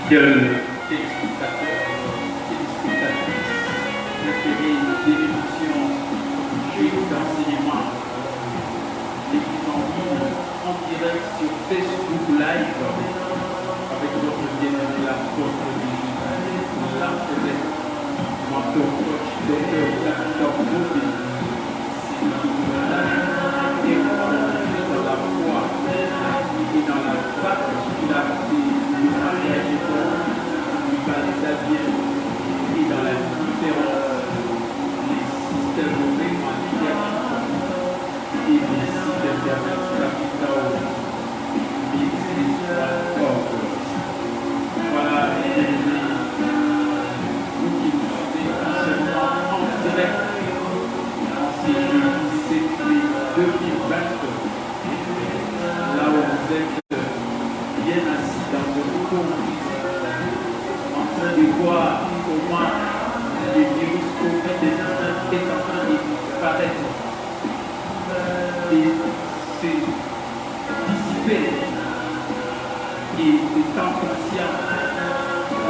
Fidèles téléspectateurs, téléspectatrices, préférés de l'émission Juif d'enseignement, l'émission en direct sur Facebook Live avec notre bien-aimé l'apôtre de Jésus, l'archevêque, mentor coach, docteur Victor Bobé, c'est et dans la foi et dans la particularité du mariage du Palestine et dans la différence des systèmes vraiment leadership et des systèmes capitaux voilà, vous qui nous suivez seulement en direct c'est jeudi 7 mai 2020 là où vous êtes bien assis dans votre conduite en train de voir comment le virus Covid-19 est en train de disparaître et se dissiper et étant conscient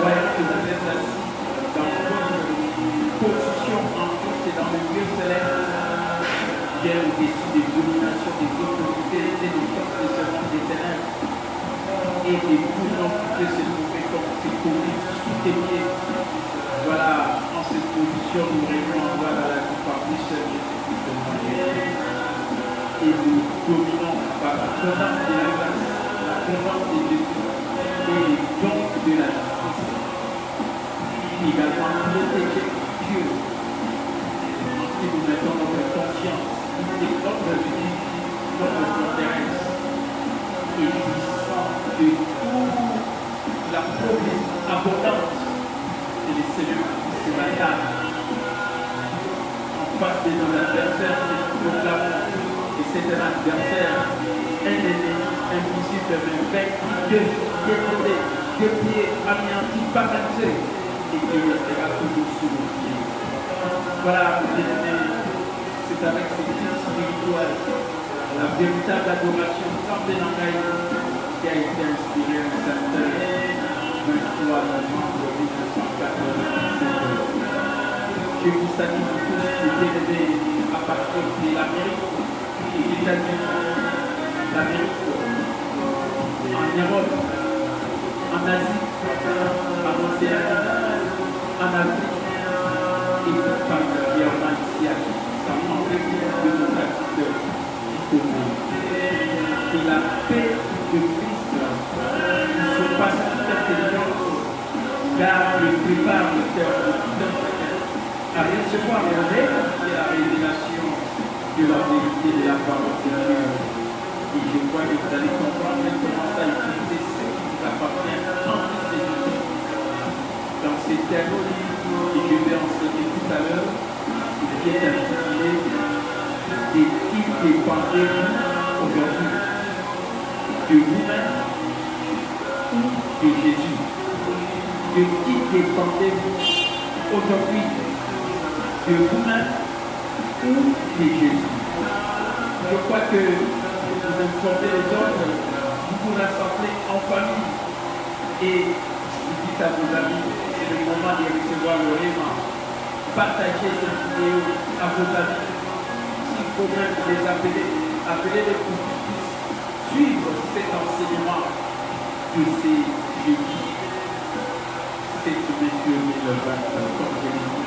voyant que vous êtes assis dans votre position en Christ et dans le lieu céleste bien au-dessus des dominations, des autorités et des forces des servants des ténèbres et des courants qui peuvent se trouver comme ces Covid sous tes pieds. Voilà, en cette position, nous régnons en gloire à la compagnie seule de Jésus-Christ de Marie. Et nous dominons par la présence de la grâce, la présence de Jésus et les dons de la justice. Également protéger Dieu en qui nous mettons notre confiance et notre vie, notre forteresse et jouissant de toute la promesse abondante et les Seigneur qui se matin en face de nos adversaires que nous proclamons. Et c'est un adversaire, un ennemi invisible, mais vaincu, détruit, déplié, anéanti, paralysé, et qui restera toujours sous nos pieds. Voilà, c'est avec ce titre spirituel, la véritable adoration sans dénoncer qui a été inspirée un certain 23 novembre 1997. Je vous salue tous les élevés à partir de l'Amérique. Les États-Unis, l'Amérique, en Europe, en Asie, en Océanie, en Afrique et plus particulièrement ici à Saint-Jean de nos acteurs du monde. Que la paix de Christ qui surpasse toute intelligence garde et prépare le cœur de tout un chacun à recevoir et la révélation de la vérité de la parole de Dieu. Et je crois que vous allez comprendre comment ça utiliser ce qui vous appartient en Christ. Dans ces termes que je vais enseigner tout à l'heure, qui est intitulé de qui dépendez-vous aujourd'hui, de vous-même ou de Jésus? De qui dépendez-vous aujourd'hui, de vous-même ou de Jésus? Je crois que vous informez les autres, vous vous rassemblez en famille et vous dites à vos amis, c'est le moment de recevoir le réma. Partagez cette vidéo à vos amis. S'il faut même les appeler, appelez-les pour qu'ils puissent suivre cet enseignement de ces jeudis. C'est ce monsieur 2020, comme je l'ai dit.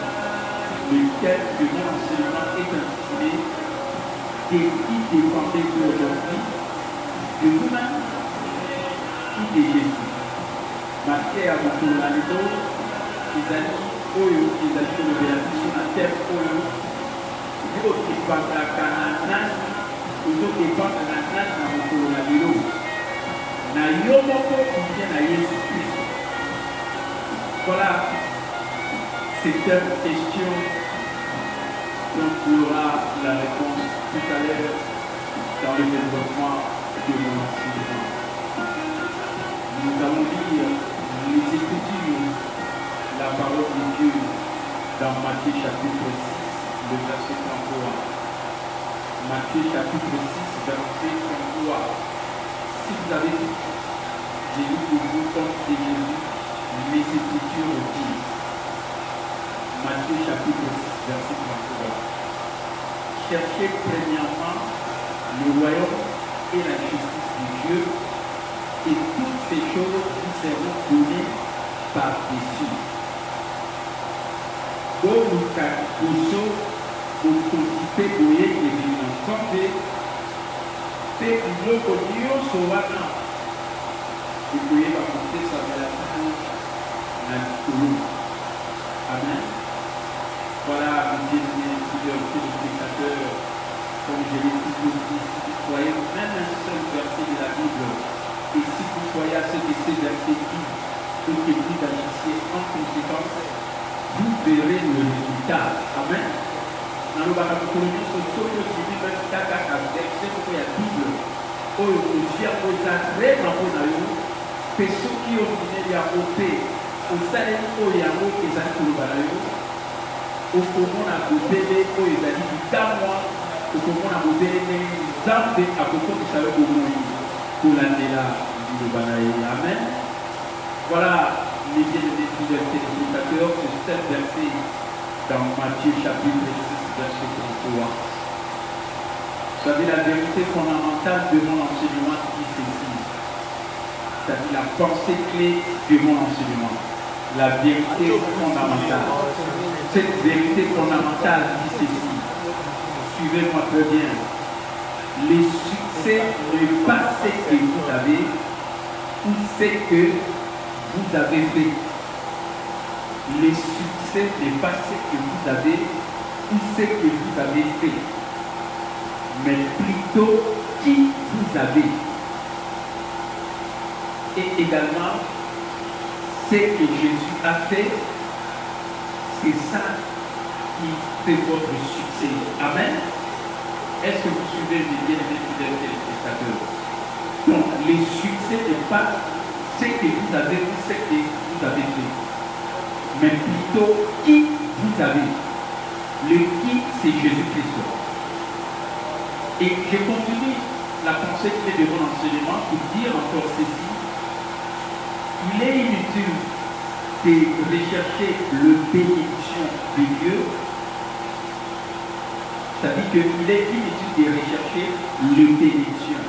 Le thème de mon enseignement est intitulé « De qui dépendez-vous aujourd'hui, de vous-même ou de Jésus ?» Marqué à votre lalido, les amis, oyo, les amis de l'obéissance sur la terre, oyo, vous dépendez à Canaan, vous dépendez à Canaan dans votre lalido. Na yomoko, on vient à Jésus-Christ. Voilà, c'est une question dont il y aura la réponse tout à l'heure dans le développement de mon enseignement. Nous allons lire les Écritures, la parole de Dieu dans Matthieu chapitre 6, le verset 33. Matthieu chapitre 6, verset 33. Si vous avez dit, j'ai lu pour vous comme c'est Jésus, les Écritures disent, Matthieu chapitre 6, verset 33. Cherchez premièrement le royaume et la justice de Dieu, et toutes ces choses vous seront données par-dessus. Bon, nous avons occupé de l'événement. Quand c'est le cognon sur Wana, vous pouvez raconter ça dans la Amen. Voilà, mes téléspectateurs, comme je l'ai toujours dit, si vous croyez même un seul verset de la Bible, et si vous croyez à ce que ces versets disent, et que vous agissiez en conséquence, vous verrez le résultat. Amen. Dans le Barakoulomien, ce sont les Bibles qui sont versé pour la Bible. Oh, vous avez très grand que ceux qui ont donné la paix, au salaire où il y a un mot qui est à l'eau, au comment on a bébé, où il y a du tamois, au comment on a bébé, les arbres à propos de salaire pour l'année là, du Banaï. Amen. Voilà les bien-aimés fidèles téléspectateurs, c'est 7 versets dans Matthieu chapitre 6, verset 33. Vous savez, la vérité fondamentale de mon enseignement dit ceci. C'est-à-dire la pensée clé de mon enseignement. La vérité fondamentale. Cette vérité fondamentale dit ceci. Suivez-moi très bien. Le succès n'est pas ce que vous avez ou ce que vous avez fait. Le succès n'est pas ce que vous avez ou ce que vous avez fait, mais plutôt qui vous avez. Et également, ce que Jésus a fait, c'est ça qui fait votre succès. Amen. Est-ce que vous suivez les bien-aimés fidèles téléspectateurs? Donc, le succès n'est pas ce que vous avez ou ce que vous avez fait, mais plutôt qui vous avez. Le qui, c'est Jésus-Christ. Et je continue la pensée clé de mon enseignement pour dire encore ceci. Il est inutile de rechercher le bénédiction de Dieu. C'est-à-dire qu'il est inutile de rechercher le bénédiction.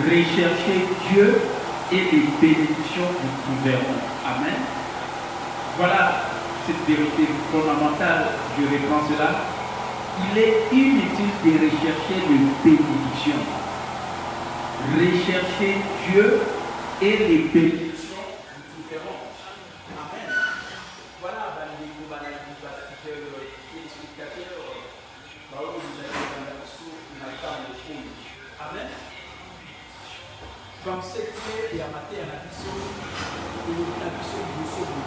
Rechercher Dieu et les bénédictions nous trouverons. Amen. Voilà cette vérité fondamentale. Je reprends cela. Il est inutile de rechercher les bénédictions. Rechercher Dieu et les bénédictions. Comme c'est clair et à mater à la vision et la vision du second.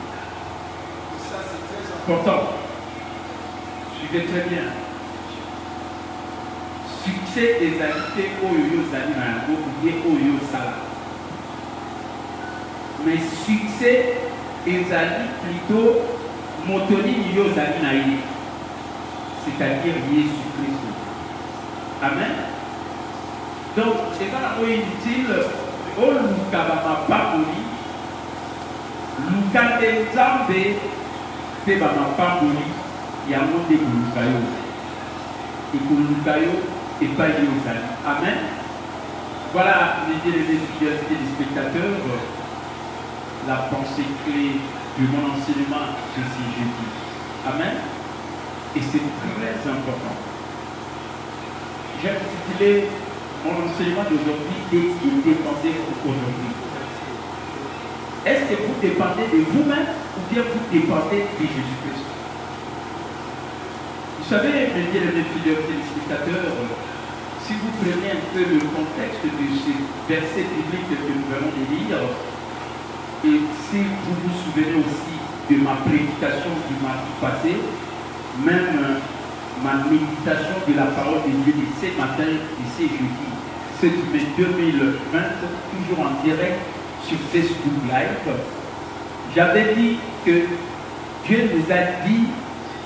Et ça, c'est très important. Suivez très bien. Succès des invités au yo zali na yango ou bien au yo sala. Mais succès des alliés plutôt motoni yo zali na ye. C'est-à-dire Jésus-Christ. Amen. Donc, c'est pas inutile. Oh, Luka Bama Pamboli, Luka Nzambe, c'est Bama Pamboli, il y a un mot de Lukayo. Et pour Lukayo, et pas Yosani. Amen. Voilà, les fidèles téléspectateurs, la pensée clé de mon enseignement ceci jeudi. Amen. Et c'est très important. J'ai intitulé mon enseignement d'aujourd'hui, de qui dépendez-vous aujourd'hui? Est-ce que vous dépendez de vous-même ou bien vous dépendez de Jésus-Christ? Vous savez, mes bien-aimés fidèles téléspectateurs, si vous prenez un peu le contexte de ces versets bibliques que nous venons de lire, et si vous vous souvenez aussi de ma prédication du mardi passé, même ma méditation de la parole de Dieu de ce matin et ce jeudi, 7 mai 2020, toujours en direct sur Facebook Live, j'avais dit que Dieu nous a dit,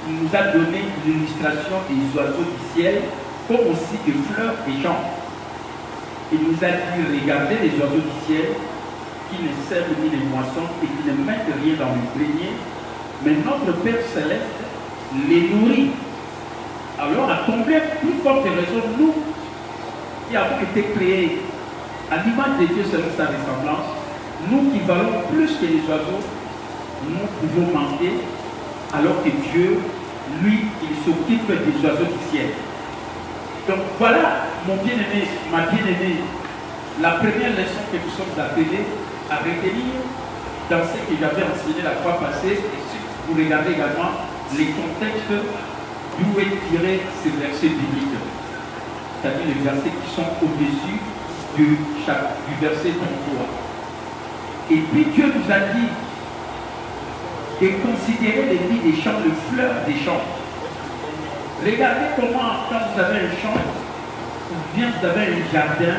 nous a donné l'illustration des oiseaux du ciel, comme aussi des fleurs des champs. Il nous a dit, regardez les oiseaux du ciel qui ne sèment ni les moissons et qui ne mettent rien dans le grenier, mais notre Père Céleste les nourrit. Alors, à combien plus forte raison, nous, qui avons été créés à l'image de Dieu selon sa ressemblance, nous qui valons plus que les oiseaux, nous pouvons manquer, alors que Dieu, lui, il s'occupe des oiseaux du ciel. Donc voilà, mon bien-aimé, ma bien-aimée, la première leçon que nous sommes appelés à retenir dans ce que j'avais enseigné la fois passée, et si vous regardez également les contextes d'où est tiré ces versets bibliques, c'est-à-dire les versets qui sont au-dessus du verset 33. Et puis Dieu nous a dit de considérer les vies des champs, le fleur des champs. Regardez comment, quand vous avez un champ, ou bien vous avez un jardin,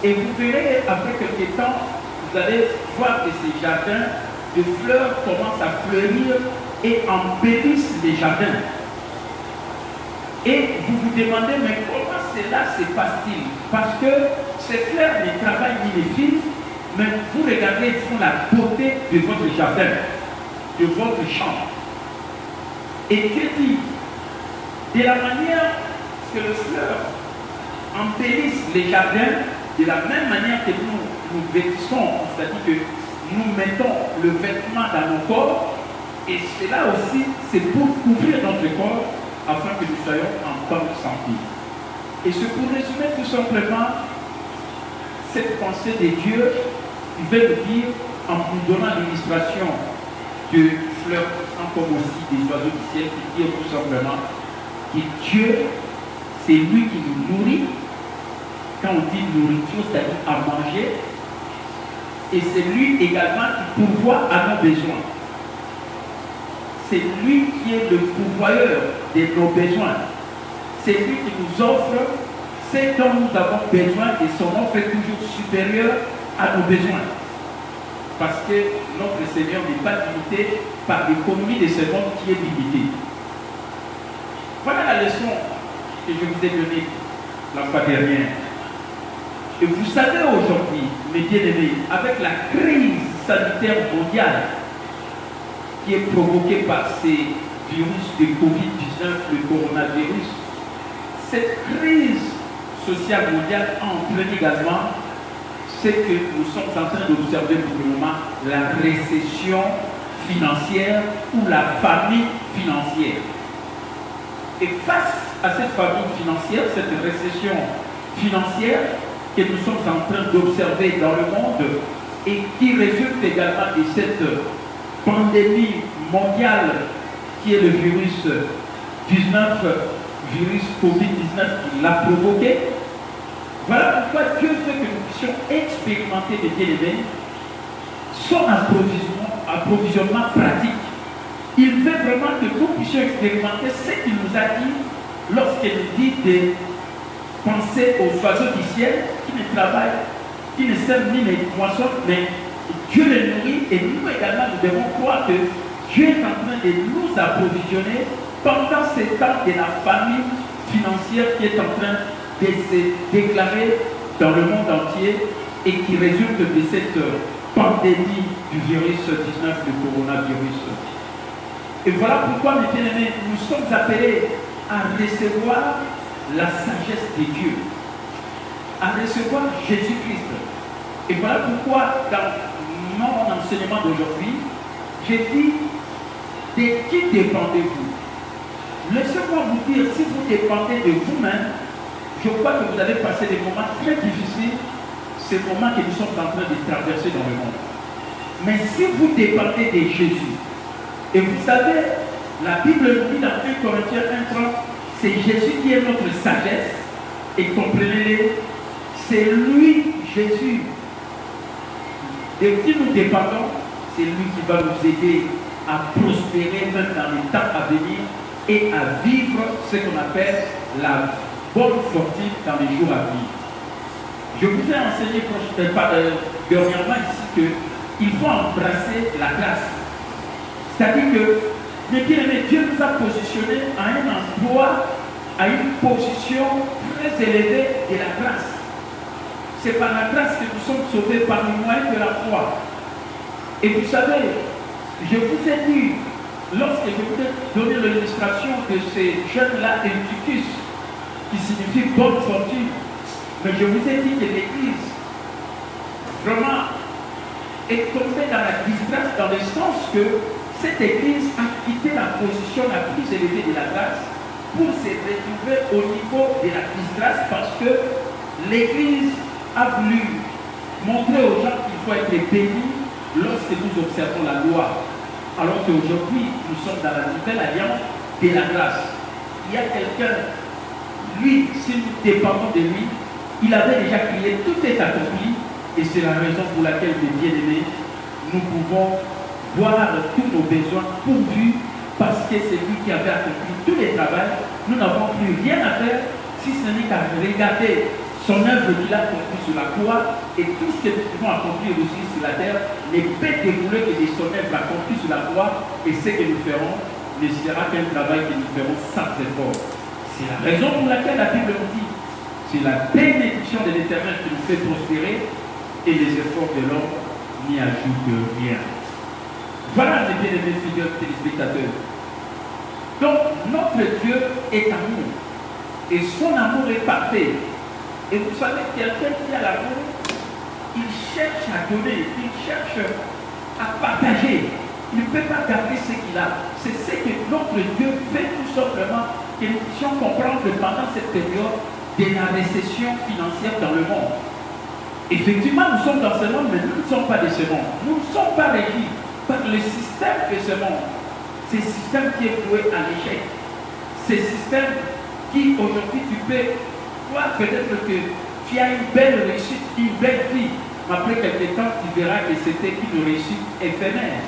et vous verrez après quelques temps, vous allez voir que ces jardins de fleurs commencent à fleurir et embellissent les jardins. Et vous vous demandez, mais comment cela se passe-t-il? Parce que ces fleurs ne travaillent ni les fils, mais vous regardez, ils font la beauté de votre jardin, de votre champ. Et que dit? De la manière que les fleurs embellissent les jardins, de la même manière que nous vêtissons, c'est-à-dire que nous mettons le vêtement dans nos corps, et cela aussi, c'est pour couvrir notre corps, afin que nous soyons en bonne santé. Et c'est pour résumer tout simplement cette pensée de Dieu, il veut nous dire, en nous donnant l'illustration de fleurs, comme aussi des oiseaux du ciel, qui dit tout simplement que Dieu, c'est lui qui nous nourrit. Quand on dit nourriture, c'est-à-dire à manger, et c'est lui également qui pourvoit à nos besoins. C'est lui qui est le pourvoyeur de nos besoins. C'est lui qui nous offre ce dont nous avons besoin, et son offre est toujours supérieure à nos besoins. Parce que notre Seigneur n'est pas limité par l'économie de ce monde qui est limitée. Voilà la leçon que je vous ai donnée la fois dernière. Et vous savez aujourd'hui, mes bien-aimés, avec la crise sanitaire mondiale qui est provoquée par ces virus de Covid-19, le coronavirus, cette crise sociale mondiale entraîne également ce que nous sommes en train d'observer pour le moment, la récession financière ou la famine financière. Et face à cette famine financière, cette récession financière que nous sommes en train d'observer dans le monde et qui résulte également de cette pandémie mondiale qui est le virus 19, virus Covid-19 qui l'a provoqué. Voilà pourquoi Dieu veut que nous puissions expérimenter des bien-aimés son approvisionnement pratique. Il veut vraiment que nous puissions expérimenter ce qu'il nous a dit lorsqu'il nous dit de penser aux oiseaux du ciel qui ne travaillent, qui ne sèment ni les moissons, mais Dieu les nourrit, et nous également nous devons croire que Dieu est en train de nous approvisionner pendant ces temps de la famine financière qui est en train de se déclarer dans le monde entier et qui résulte de cette pandémie du virus 19, le coronavirus. Et voilà pourquoi, mes bien-aimés, nous sommes appelés à recevoir la sagesse de Dieu, à recevoir Jésus-Christ. Et voilà pourquoi, dans mon enseignement d'aujourd'hui, j'ai dit, de qui dépendez-vous? Laissez-moi vous dire, si vous dépendez de vous-même, je crois que vous allez passer des moments très difficiles, ces moments que nous sommes en train de traverser dans le monde. Mais si vous dépendez de Jésus, et vous savez, la Bible nous dit dans 1 Corinthiens 1:30, c'est Jésus qui est notre sagesse, et comprenez-le, c'est lui, Jésus, de qui nous dépendons, c'est lui qui va nous aider à prospérer même dans les temps à venir et à vivre ce qu'on appelle la bonne fortune dans les jours à venir. Je vous ai enseigné dernièrement ici qu'il faut embrasser la grâce. C'est-à-dire que, mes bien-aimés, Dieu nous a positionnés à un endroit, à une position très élevée de la grâce. c'est par la grâce que nous sommes sauvés par le moyen de la croix. Et vous savez, je vous ai dit, lorsque je vous ai donné l'illustration de ces jeunes-là, Eutychus, qui signifie bonne fortune, mais je vous ai dit que l'Église, vraiment, est tombée dans la disgrâce, dans le sens que cette Église a quitté la position la plus élevée de la grâce pour se retrouver au niveau de la disgrâce, parce que l'Église a voulu montrer aux gens qu'il faut être béni lorsque nous observons la loi. Alors qu'aujourd'hui, nous sommes dans la nouvelle alliance de la grâce. Il y a quelqu'un, lui, si nous dépendons de lui, il avait déjà crié, tout est accompli, et c'est la raison pour laquelle, mes bien-aimés, nous pouvons voir tous nos besoins pourvus, parce que c'est lui qui avait accompli tous les travaux. Nous n'avons plus rien à faire, si ce n'est qu'à regarder son œuvre qu'il a accomplie sur la croix, et tout ce que nous pouvons accomplir aussi sur la terre ne peut découler que de son œuvre accomplie sur la croix, et ce que nous ferons ne sera qu'un travail que nous ferons sans effort. C'est la raison pour laquelle la Bible nous dit, c'est la bénédiction de l'Éternel qui nous fait prospérer, et les efforts de l'homme n'y ajoutent rien. Voilà, mes bien-aimés fidèles téléspectateurs. Donc, notre Dieu est amour, et son amour est parfait. Et vous savez, quelqu'un qui a l'amour, il cherche à donner, il cherche à partager. Il ne peut pas garder ce qu'il a. C'est ce que notre Dieu fait tout simplement, que nous puissions comprendre pendant cette période de la récession financière dans le monde. Effectivement, nous sommes dans ce monde, mais nous ne sommes pas de ce monde. Nous ne sommes pas régis par le système de ce monde. C'est le système qui est voué à l'échec. C'est le système qui, aujourd'hui, tu peux voir peut-être que tu as une belle réussite, une belle vie. Après quelques temps, tu verras que c'était une réussite éphémère.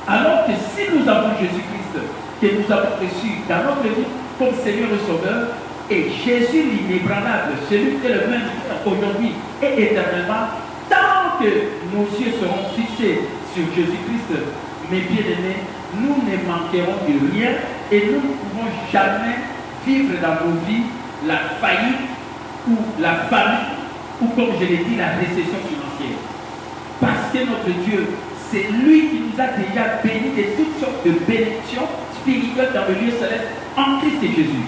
Alors que si nous avons Jésus-Christ, que nous avons reçu dans notre vie comme Seigneur et Sauveur, et Jésus l'inébranlable, celui qui est le même aujourd'hui et éternellement, tant que nos yeux seront fixés sur Jésus-Christ, mes bien-aimés, nous ne manquerons de rien et nous ne pouvons jamais vivre dans nos vies la faillite ou la famine ou, comme je l'ai dit, la récession financière. Parce que notre Dieu, c'est lui qui nous a déjà bénis de toutes sortes de bénédictions spirituelles dans le lieu céleste en Christ et Jésus.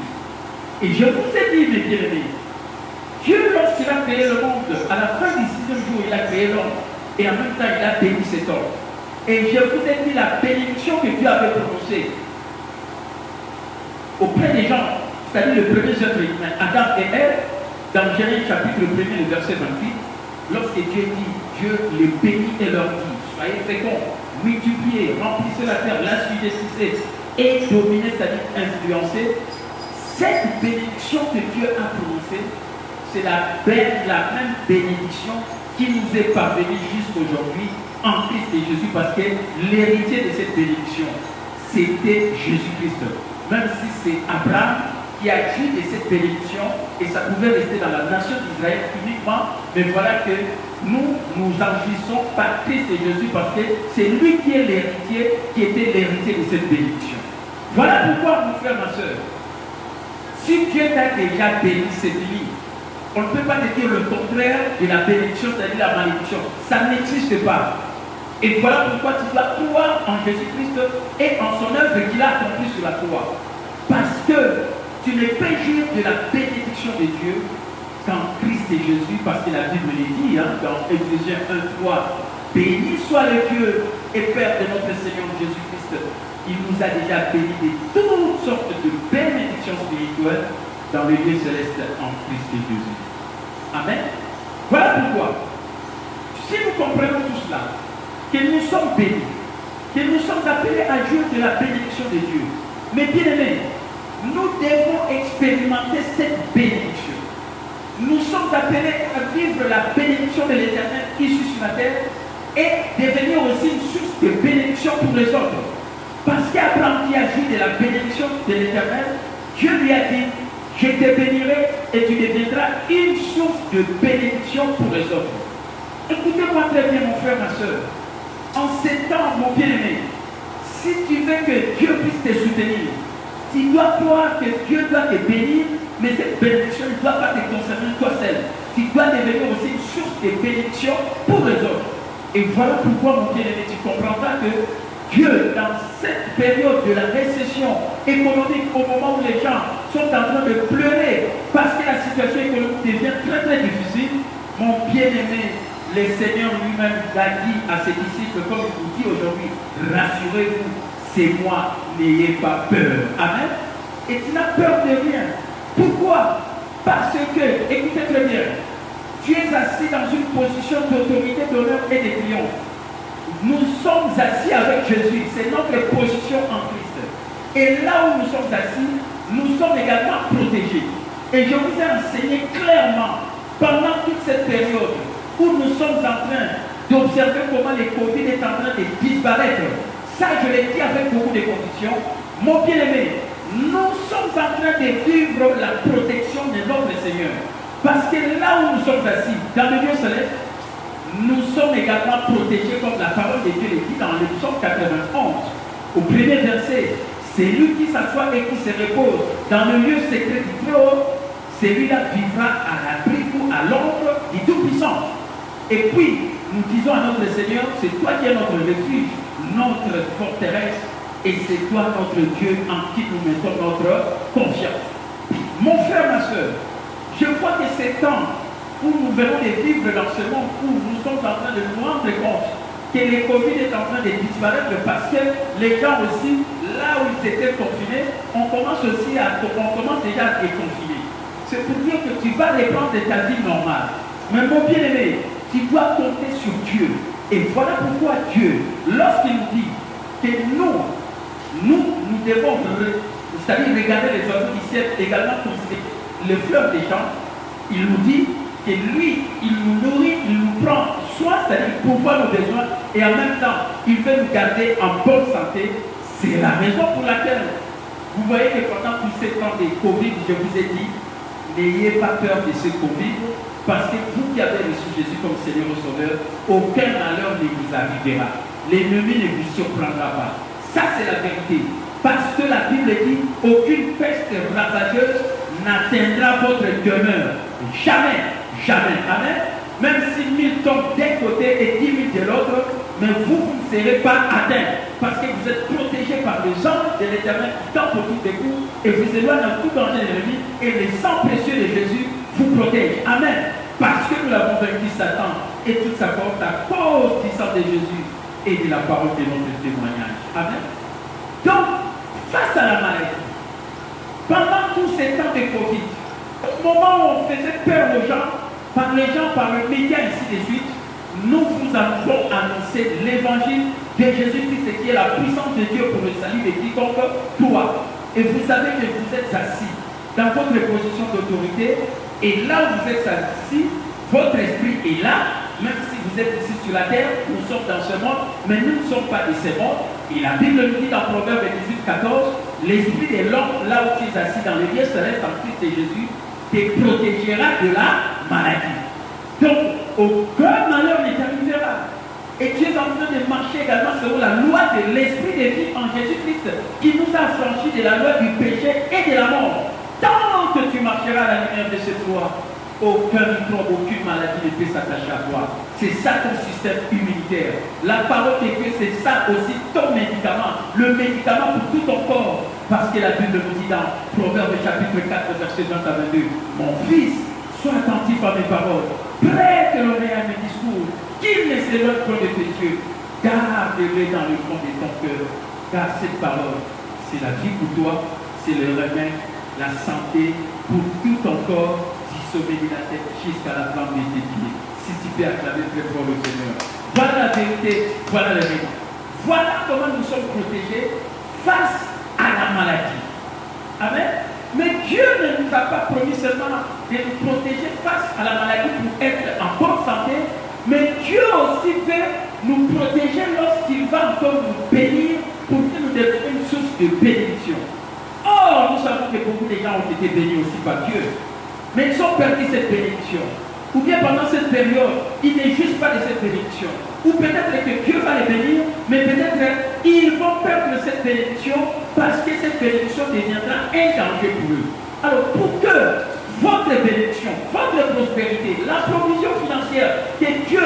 Et je vous ai dit, mes bien-aimés, Dieu, lorsqu'il a créé le monde, à la fin du 6e jour, il a créé l'homme. Et en même temps, il a béni cet homme. Et je vous ai dit la bénédiction que Dieu avait prononcée auprès des gens, c'est-à-dire le premier être humain, Adam et Ève, dans Genèse chapitre 1er, le verset 28, lorsque Dieu dit, Dieu les bénit et leur dit, soyez féconds, multipliez, remplissez la terre, l'assujettissez et dominez, c'est-à-dire influencez. Cette bénédiction que Dieu a prononcée, c'est la même bénédiction qui nous est parvenue jusqu'aujourd'hui en Christ et Jésus, parce que l'héritier de cette bénédiction, c'était Jésus-Christ. Même si c'est Abraham qui a joué de cette bénédiction, et ça pouvait rester dans la nation d'Israël uniquement, mais voilà que nous en jouissons par Christ et Jésus, parce que c'est lui qui est l'héritier, qui était l'héritier de cette bénédiction. Voilà pourquoi, mon frère, ma soeur, si Dieu t'a déjà béni, c'est fini. On ne peut pas te dire le contraire de la bénédiction, c'est-à-dire la malédiction. Ça n'existe pas. Et voilà pourquoi tu dois croire en Jésus-Christ et en son œuvre qu'il a accomplie sur la croix. Parce que tu ne peux jouir de la bénédiction de Dieu qu'en Christ et Jésus, parce que la Bible le dit, dans Éphésiens 1:3, béni soit le Dieu et Père de notre Seigneur Jésus-Christ. Il nous a déjà bénis de toutes sortes de bénédictions spirituelles dans les lieux célestes en Christ et Jésus. Amen. Voilà pourquoi, si nous comprenons tout cela, que nous sommes bénis, que nous sommes appelés à jouir de la bénédiction de Dieu, mais bien aimés, nous devons expérimenter cette bénédiction. Nous sommes appelés à vivre la bénédiction de l'Éternel ici sur la terre et devenir aussi une source de bénédiction pour les autres. Parce qu'Abraham qui a joui de la bénédiction de l'Éternel, Dieu lui a dit, je te bénirai et tu deviendras une source de bénédiction pour les autres. Écoutez-moi très bien, mon frère, ma soeur. En ces temps, mon bien-aimé, si tu veux que Dieu puisse te soutenir, tu dois croire que Dieu doit te bénir, mais cette bénédiction ne doit pas te concerner toi seul. Tu dois devenir aussi une source source de bénédiction pour les autres. Et voilà pourquoi, mon bien-aimé, tu comprendras que Dieu, dans cette période de la récession économique, au moment où les gens sont en train de pleurer parce que la situation économique devient très très difficile, mon bien-aimé, le Seigneur lui-même l'a dit à ses disciples, comme il vous dit aujourd'hui, rassurez-vous, c'est moi, n'ayez pas peur. Amen. Et tu n'as peur de rien. Pourquoi? Parce que, écoutez très bien, tu es assis dans une position d'autorité, d'honneur et de triomphe. Nous sommes assis avec Jésus, c'est notre position en Christ. Et là où nous sommes assis, nous sommes également protégés. Et je vous ai enseigné clairement, pendant toute cette période, où nous sommes en train d'observer comment le Covid est en train de disparaître. Ça, je l'ai dit avec beaucoup de conviction. Mon bien-aimé, nous sommes en train de vivre la protection de notre Seigneur. Parce que là où nous sommes assis, dans le lieu céleste, nous sommes également protégés comme la parole de Dieu le dit dans le psaume 91. Au premier verset, c'est lui qui s'assoit et qui se repose dans le lieu secret du Très-Haut, celui-là vivra à l'abri ou à l'ombre du Tout-Puissant. Et puis, nous disons à notre Seigneur, c'est toi qui es notre refuge, notre forteresse, et c'est toi notre Dieu en qui nous mettons notre confiance. Mon frère, ma soeur, je vois que ces temps où nous venons de vivre dans ce monde, où nous sommes en train de nous rendre compte que le Covid est en train de disparaître parce que les gens aussi, là où ils étaient confinés, on commence déjà à les confiner. C'est pour dire que tu vas reprendre ta vie normale. Mais mon bien-aimé, tu dois compter sur Dieu. Et voilà pourquoi Dieu, lorsqu'il nous dit que nous devons, c'est-à-dire regarder les oiseaux du ciel, également considérer les fleurs des champs, il nous dit que lui, il nous nourrit, il nous prend soin, c'est-à-dire pourvoir nos besoins, et en même temps, il veut nous garder en bonne santé. C'est la raison pour laquelle, vous voyez que pendant tous ces temps de Covid, je vous ai dit, n'ayez pas peur de ce Covid, parce que vous qui avez reçu Jésus comme Seigneur et Sauveur, aucun malheur ne vous arrivera. L'ennemi ne vous surprendra pas. Ça, c'est la vérité. Parce que la Bible dit, aucune peste ravageuse n'atteindra votre demeure. Jamais, jamais. Amen. Même si 1000 tombent d'un côté et 10 000 de l'autre, mais vous ne serez pas atteints. Parce que vous êtes protégés par les anges de l'Éternel qui tombent autour de vous et vous éloignent dans tout danger de l'ennemi. Et le sang précieux de Jésus vous protège. Amen. Parce que nous l'avons vaincu Satan et toute sa force à cause du sang de Jésus et de la parole de notre témoignage. Amen. Donc, face à la maladie, pendant tous ces temps de Covid, au moment où on faisait peur aux gens, par les gens, par le média, ainsi de suite, nous vous avons annoncé l'évangile de Jésus-Christ qui est la puissance de Dieu pour le salut de quiconque croit. Et vous savez que vous êtes assis dans votre position d'autorité, et là où vous êtes assis, votre esprit est là, même si vous êtes ici sur la terre, nous sommes dans ce monde, mais nous ne sommes pas de ce monde. Et la Bible nous dit dans Proverbe 18, 14, l'esprit de l'homme, là où tu es assis dans les lieux célestes en Christ et Jésus, te protégera de la maladie. Donc, aucun malheur ne t'arrivera. Et tu es en train de marcher également selon la loi de l'esprit de vie en Jésus-Christ, qui nous a franchi de la loi du péché et de la mort. Tant que tu marcheras à la lumière de cette loi, aucun microbe, aucune maladie ne peut s'attacher à toi. C'est ça ton système immunitaire. La parole de Dieu, c'est ça aussi ton médicament. Le médicament pour tout ton corps. Parce que la Bible nous dit dans Proverbe chapitre 4, verset 20 à 22, mon fils, sois attentif à mes paroles. Prête l'oreille à mes discours. Qu'il ne s'éloigne point de tes yeux. Garde-les dans le fond de ton cœur. Car cette parole, c'est la vie pour toi, c'est le remède, la santé pour tout ton corps, du sommet de la tête jusqu'à la flamme de tes pieds. Si tu peux acclamer très fort le Seigneur. Voilà la vérité, voilà le remède. Voilà comment nous sommes protégés face à la maladie. Amen. Mais Dieu ne nous a pas promis seulement de nous protéger face à la maladie pour être en bonne santé, mais Dieu aussi veut nous protéger lorsqu'il va encore nous bénir pour que nous devenions une source de bénédiction. Or, nous savons que beaucoup de gens ont été bénis aussi par Dieu, mais ils ont perdu cette bénédiction. Ou bien pendant cette période, ils ne jugent pas de cette bénédiction. Ou peut-être que Dieu va les bénir, mais peut-être ils vont perdre cette bénédiction parce que cette bénédiction deviendra un danger pour eux. Alors pour que votre bénédiction, votre prospérité, la provision financière que Dieu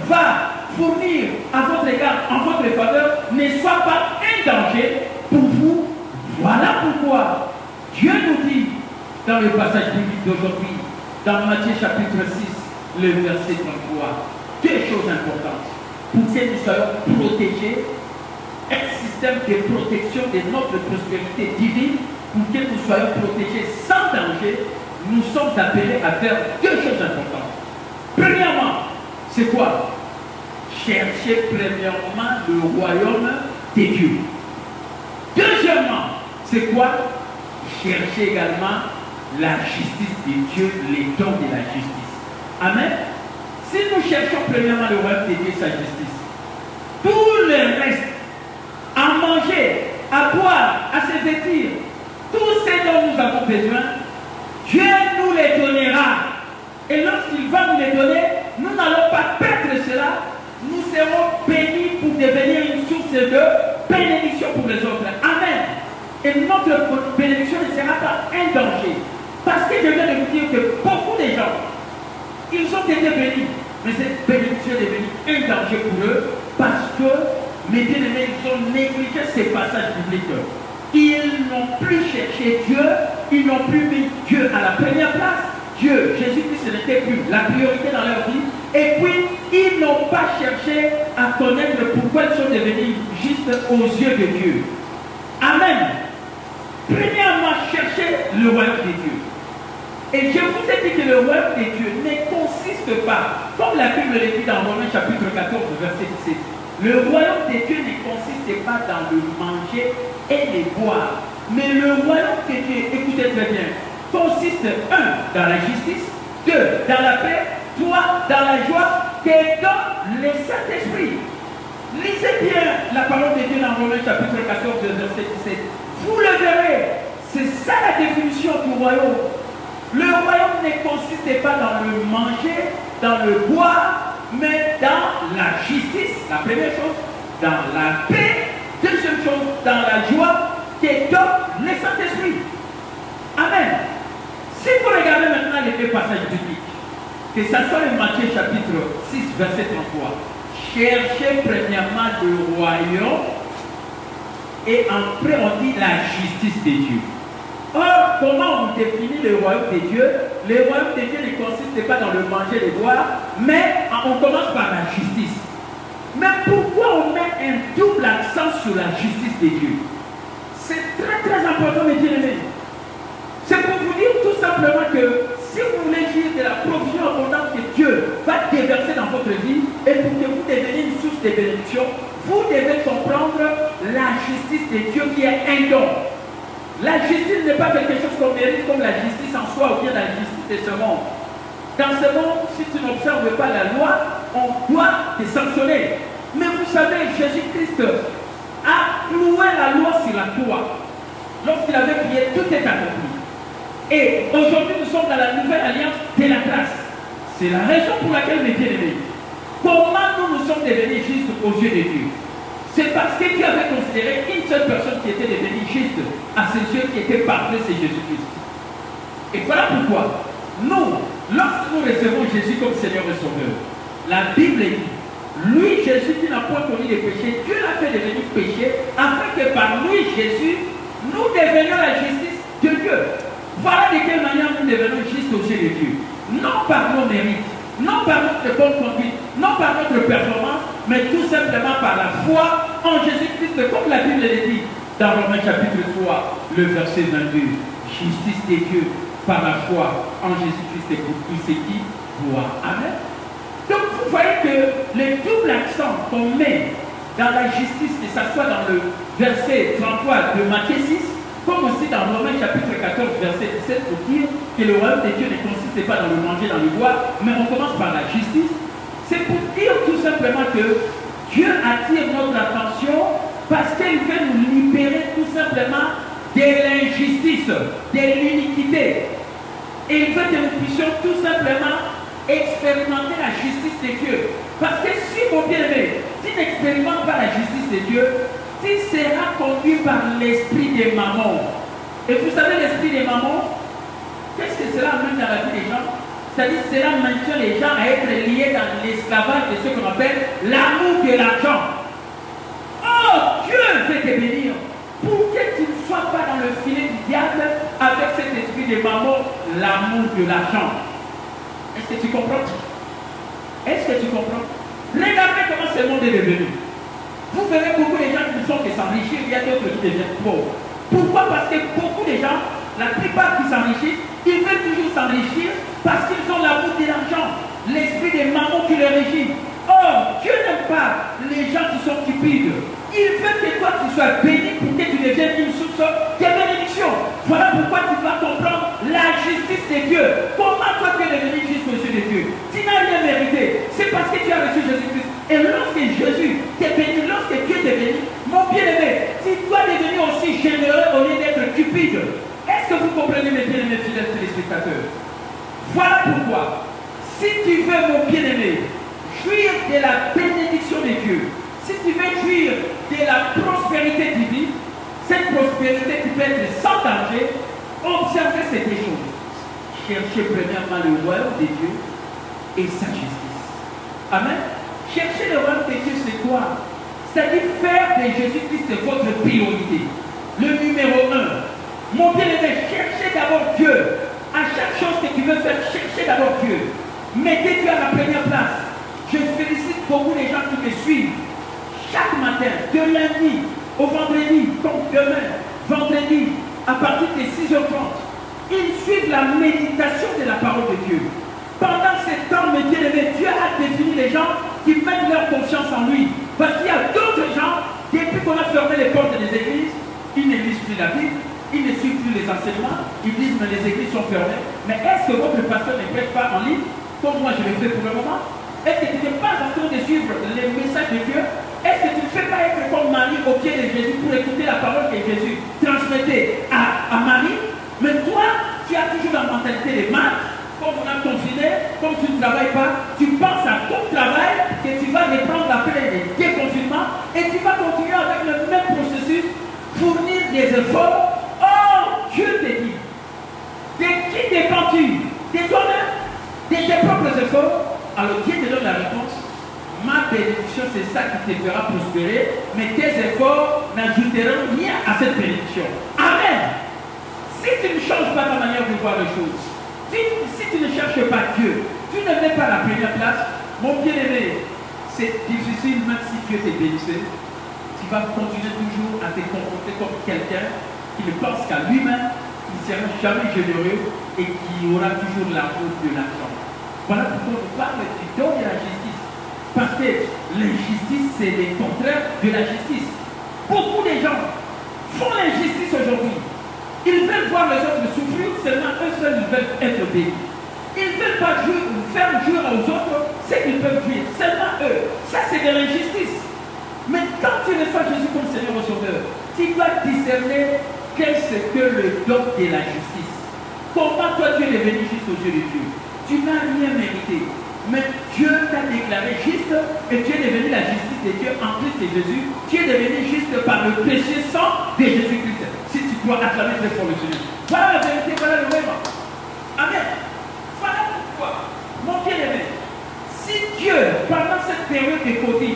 va fournir à votre égard, en votre faveur, ne soit pas un danger pour vous. Voilà pourquoi Dieu nous dit dans le passage biblique d'aujourd'hui, dans Matthieu chapitre 6, le verset 33, deux choses importantes pour que nous soyons protégés, un système de protection de notre prospérité divine, pour que nous soyons protégés sans danger. Nous sommes appelés à faire deux choses importantes. Premièrement, c'est quoi? Chercher premièrement le royaume de Dieu. Deuxièmement, c'est quoi? Chercher également la justice de Dieu, les dons de la justice. Amen. Si nous cherchons premièrement le royaume de Dieu et sa justice, tout le reste, à manger, à boire, à se vêtir, tout ce dont nous avons besoin, Dieu nous les donnera. Et lorsqu'il va nous les donner, nous n'allons pas perdre cela. Nous serons bénis pour devenir une source de bénédiction pour les autres. Amen. Et notre bénédiction ne sera pas un danger. Parce que je viens de vous dire que beaucoup de gens, ils ont été bénis. Mais cette bénédiction est devenue un danger pour eux. Parce que, mes bien-aimés, ils ont négligé ces passages bibliques. Ils n'ont plus cherché Dieu, ils n'ont plus mis Dieu à la première place. Dieu, Jésus-Christ, ce n'était plus la priorité dans leur vie. Et puis, ils n'ont pas cherché à connaître pourquoi ils sont devenus justes aux yeux de Dieu. Amen. Premièrement, cherchez le royaume de Dieu. Et je vous ai dit que le royaume de Dieu ne consiste pas, comme la Bible le dit dans Romains chapitre 14, verset 17. Le royaume de Dieu ne consiste pas dans le manger et le boire. Mais le royaume de Dieu, écoutez très bien, consiste, 1, dans la justice, 2, dans la paix, 3, dans la joie, que dans le Saint-Esprit. Lisez bien la parole de Dieu dans Romains chapitre 14, verset 17. Vous le verrez, c'est ça la définition du royaume. Le royaume ne consiste pas dans le manger, dans le boire, mais dans la justice, la première chose, dans la paix, deuxième chose, dans la joie, qui donne le Saint-Esprit. Amen. Si vous regardez maintenant les deux passages bibliques, que ce soit le Matthieu chapitre 6, verset 33, cherchez premièrement le royaume, et après on dit la justice de Dieu. Or, comment on définit le royaume de Dieu? Le royaume de Dieu ne consiste pas dans le manger et le boire, mais on commence par la justice. Mais pourquoi on met un double accent sur la justice de Dieu? C'est très très important, mes bien-aimés. C'est pour vous dire tout simplement que si vous voulez jouir de la provision abondante que Dieu va déverser dans votre vie, et pour que vous deveniez une source de bénédiction, vous devez comprendre la justice de Dieu qui est un don. La justice n'est pas quelque chose qu'on mérite comme la justice en soi ou bien la justice de ce monde. Dans ce monde, si tu n'observes pas la loi, on doit te sanctionner. Mais vous savez, Jésus-Christ a cloué la loi sur la croix. Lorsqu'il avait prié, tout est accompli. Et aujourd'hui, nous sommes dans la nouvelle alliance de la grâce. C'est la raison pour laquelle, mes bien-aimés, comment nous sommes devenus justes aux yeux de Dieu? C'est parce que Dieu avait considéré une seule personne qui était devenue juste à ses yeux, qui était parfait, c'est Jésus-Christ. Et voilà pourquoi, nous, lorsque nous recevons Jésus comme Seigneur et Sauveur, la Bible dit, lui, Jésus, qui n'a point connu les péchés, Dieu l'a fait devenir péché, afin que par lui, Jésus, nous devenions la justice de Dieu. Voilà de quelle manière nous devenons justes aux yeux de Dieu. Non par nos mérites, non par notre bonne conduite, non par notre performance, mais tout simplement par la foi en Jésus-Christ, comme la Bible le dit dans Romains chapitre 3, le verset 22. Justice de Dieu par la foi en Jésus-Christ et pour tous ceux qui croient. Amen. Donc vous voyez que le double accent qu'on met dans la justice, que ce soit dans le verset 33 de Matthieu 6, comme aussi dans Romains chapitre 14, verset 17, pour dire que le royaume de Dieu ne consiste pas dans le manger, dans le boire, mais on commence par la justice. C'est pour dire tout simplement que Dieu attire notre attention parce qu'il veut nous libérer tout simplement de l'injustice, de l'iniquité. Et il veut que nous puissions tout simplement expérimenter la justice de Dieu. Parce que si, mon bien-aimé, tu n'expérimentes pas la justice de Dieu, tu seras conduit par l'esprit des mamans. Et vous savez, l'esprit des mamans, Qu'est-ce que cela amène dans la vie des gens? C'est-à-dire que cela maintient les gens à être liés dans l'esclavage de ce qu'on appelle l'amour de l'argent. Oh, Dieu veut te bénir pour que tu ne sois pas dans le filet du diable avec cet esprit de maman, l'amour de l'argent. Est-ce que tu comprends? Est-ce que tu comprends? Regardez comment ce monde est devenu. Vous verrez beaucoup de gens qui ne sont que s'enrichir, il y a d'autres qui deviennent pauvres. Pourquoi? Parce que beaucoup de gens, la plupart qui s'enrichissent, ils veulent toujours s'enrichir parce qu'ils ont l'amour de l'argent, l'esprit des mamans qui les régit. Or, Dieu n'aime pas les gens qui sont cupides. Il veut que toi tu sois béni pour que tu deviennes une source de bénédiction. Voilà pourquoi tu dois comprendre la justice de Dieu. Comment toi tu es devenu juste aux yeux de Dieu? Tu n'as rien mérité. C'est parce que tu as reçu Jésus-Christ. Et lorsque Jésus t'est béni, lorsque Dieu t'est béni, mon bien-aimé, tu dois devenir aussi généreux au lieu d'être cupide. Est-ce que vous comprenez, mes bien-aimés fidèles téléspectateurs? Voilà pourquoi, si tu veux, mon bien-aimé, jouir de la bénédiction de Dieu, si tu veux jouir de la prospérité divine, cette prospérité qui peut être sans danger, observez ces deux choses. Cherchez premièrement le royaume de Dieu et sa justice. Amen. Chercher le royaume de Dieu, c'est quoi? C'est-à-dire faire de Jésus-Christ votre priorité. Le numéro 1. Mon bien-aimé, cherchez d'abord Dieu. À chaque chose que tu veux faire, cherchez d'abord Dieu. Mettez Dieu à la première place. Je félicite beaucoup les gens qui me suivent. Chaque matin, de lundi au vendredi, comme demain, vendredi, à partir de 6h30, ils suivent la méditation de la parole de Dieu. Pendant ce temps, mes bien-aimés, Dieu a défini les gens qui mettent leur confiance en lui. Parce qu'il y a d'autres gens, depuis qu'on a fermé les portes des églises, ils ne lisent plus la Bible, ils ne suivent plus les enseignements, ils disent mais les églises sont fermées. Mais est-ce que votre pasteur ne prêche pas en ligne, comme moi je le fais pour le moment? Est-ce que tu n'es pas en train de suivre les messages de Dieu? Est-ce que tu ne fais pas être comme Marie au pied de Jésus pour écouter la parole que Jésus transmettait à Marie? Mais toi, tu as toujours la mentalité de maths. Comme on a confiné, comme tu ne travailles pas, tu penses à ton travail, que tu vas reprendre après le déconfinement et tu vas continuer avec le même processus, fournir des efforts. Or, Dieu te dit, de qui dépends-tu? De toi-même? De tes propres efforts? Alors Dieu te donne la réponse. Ma bénédiction, c'est ça qui te fera prospérer, mais tes efforts n'ajouteront rien à cette bénédiction. Amen. Si tu ne changes pas ta manière de voir les choses, si tu ne cherches pas Dieu, tu ne mets pas la première place, mon bien-aimé, c'est difficile, même si Dieu t'est bénissé, tu vas continuer toujours à te comporter comme quelqu'un qui ne pense qu'à lui-même, qui ne sera jamais généreux et qui aura toujours l'amour de l'argent. Voilà pourquoi on parle du don de la justice. Parce que l'injustice, c'est le contraire de la justice. Beaucoup de gens font l'injustice aujourd'hui. Ils veulent voir les autres souffrir, seulement eux seuls ils veulent être bénis. Ils ne veulent pas faire jouir aux autres ce qu'ils peuvent jouir, seulement eux. Ça, c'est de l'injustice. Mais quand tu reçois Jésus comme Seigneur et Sauveur, tu dois discerner qu'est-ce que le don de la justice. Comment toi tu es devenu juste aux yeux de Dieu? Tu n'as rien mérité. Mais Dieu t'a déclaré juste et tu es devenu la justice de Dieu en Christ et Jésus. Tu es devenu juste par le précieux sang de Jésus-Christ. Si tu dois acclamer très fort le Seigneur. Voilà la vérité, voilà le vraiment. Amen. Voilà pourquoi, mon bien-aimé, si Dieu, pendant cette période de Covid,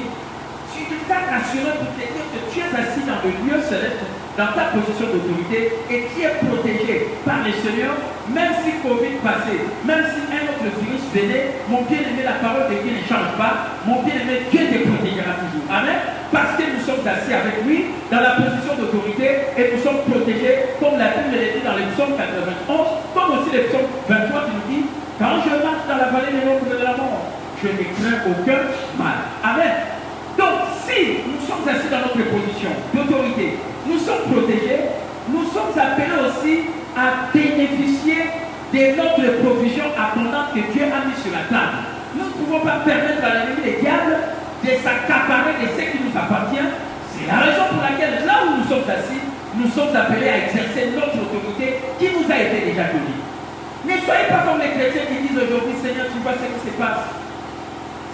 tu t'as rassuré pour te dire que tu es assis dans le lieu céleste, dans ta position d'autorité, et tu es protégé par le Seigneur, même si Covid passait, même si un autre virus venait, mon bien-aimé, la parole de Dieu ne change pas, mon bien-aimé, Dieu te protégera toujours. Amen. Parce que nous sommes assis avec lui, dans la position d'autorité, et nous sommes protégés, comme la Bible le dit dans le psaume 91, comme aussi le psaume 23 qui nous dit, quand je marche dans la vallée de l'ombre de la mort, je ne crains aucun mal. Amen. Donc, si nous sommes assis dans notre position d'autorité, nous sommes protégés, nous sommes appelés aussi à bénéficier de notre provision abondante que Dieu a mis sur la table. Nous ne pouvons pas permettre à l'ennemi des diables de s'accaparer de ce qui nous appartient. C'est la raison pour laquelle, là où nous sommes assis, nous sommes appelés à exercer notre autorité qui nous a été déjà donnée. Ne soyez pas comme les chrétiens qui disent aujourd'hui, Seigneur, tu vois ce qui se passe.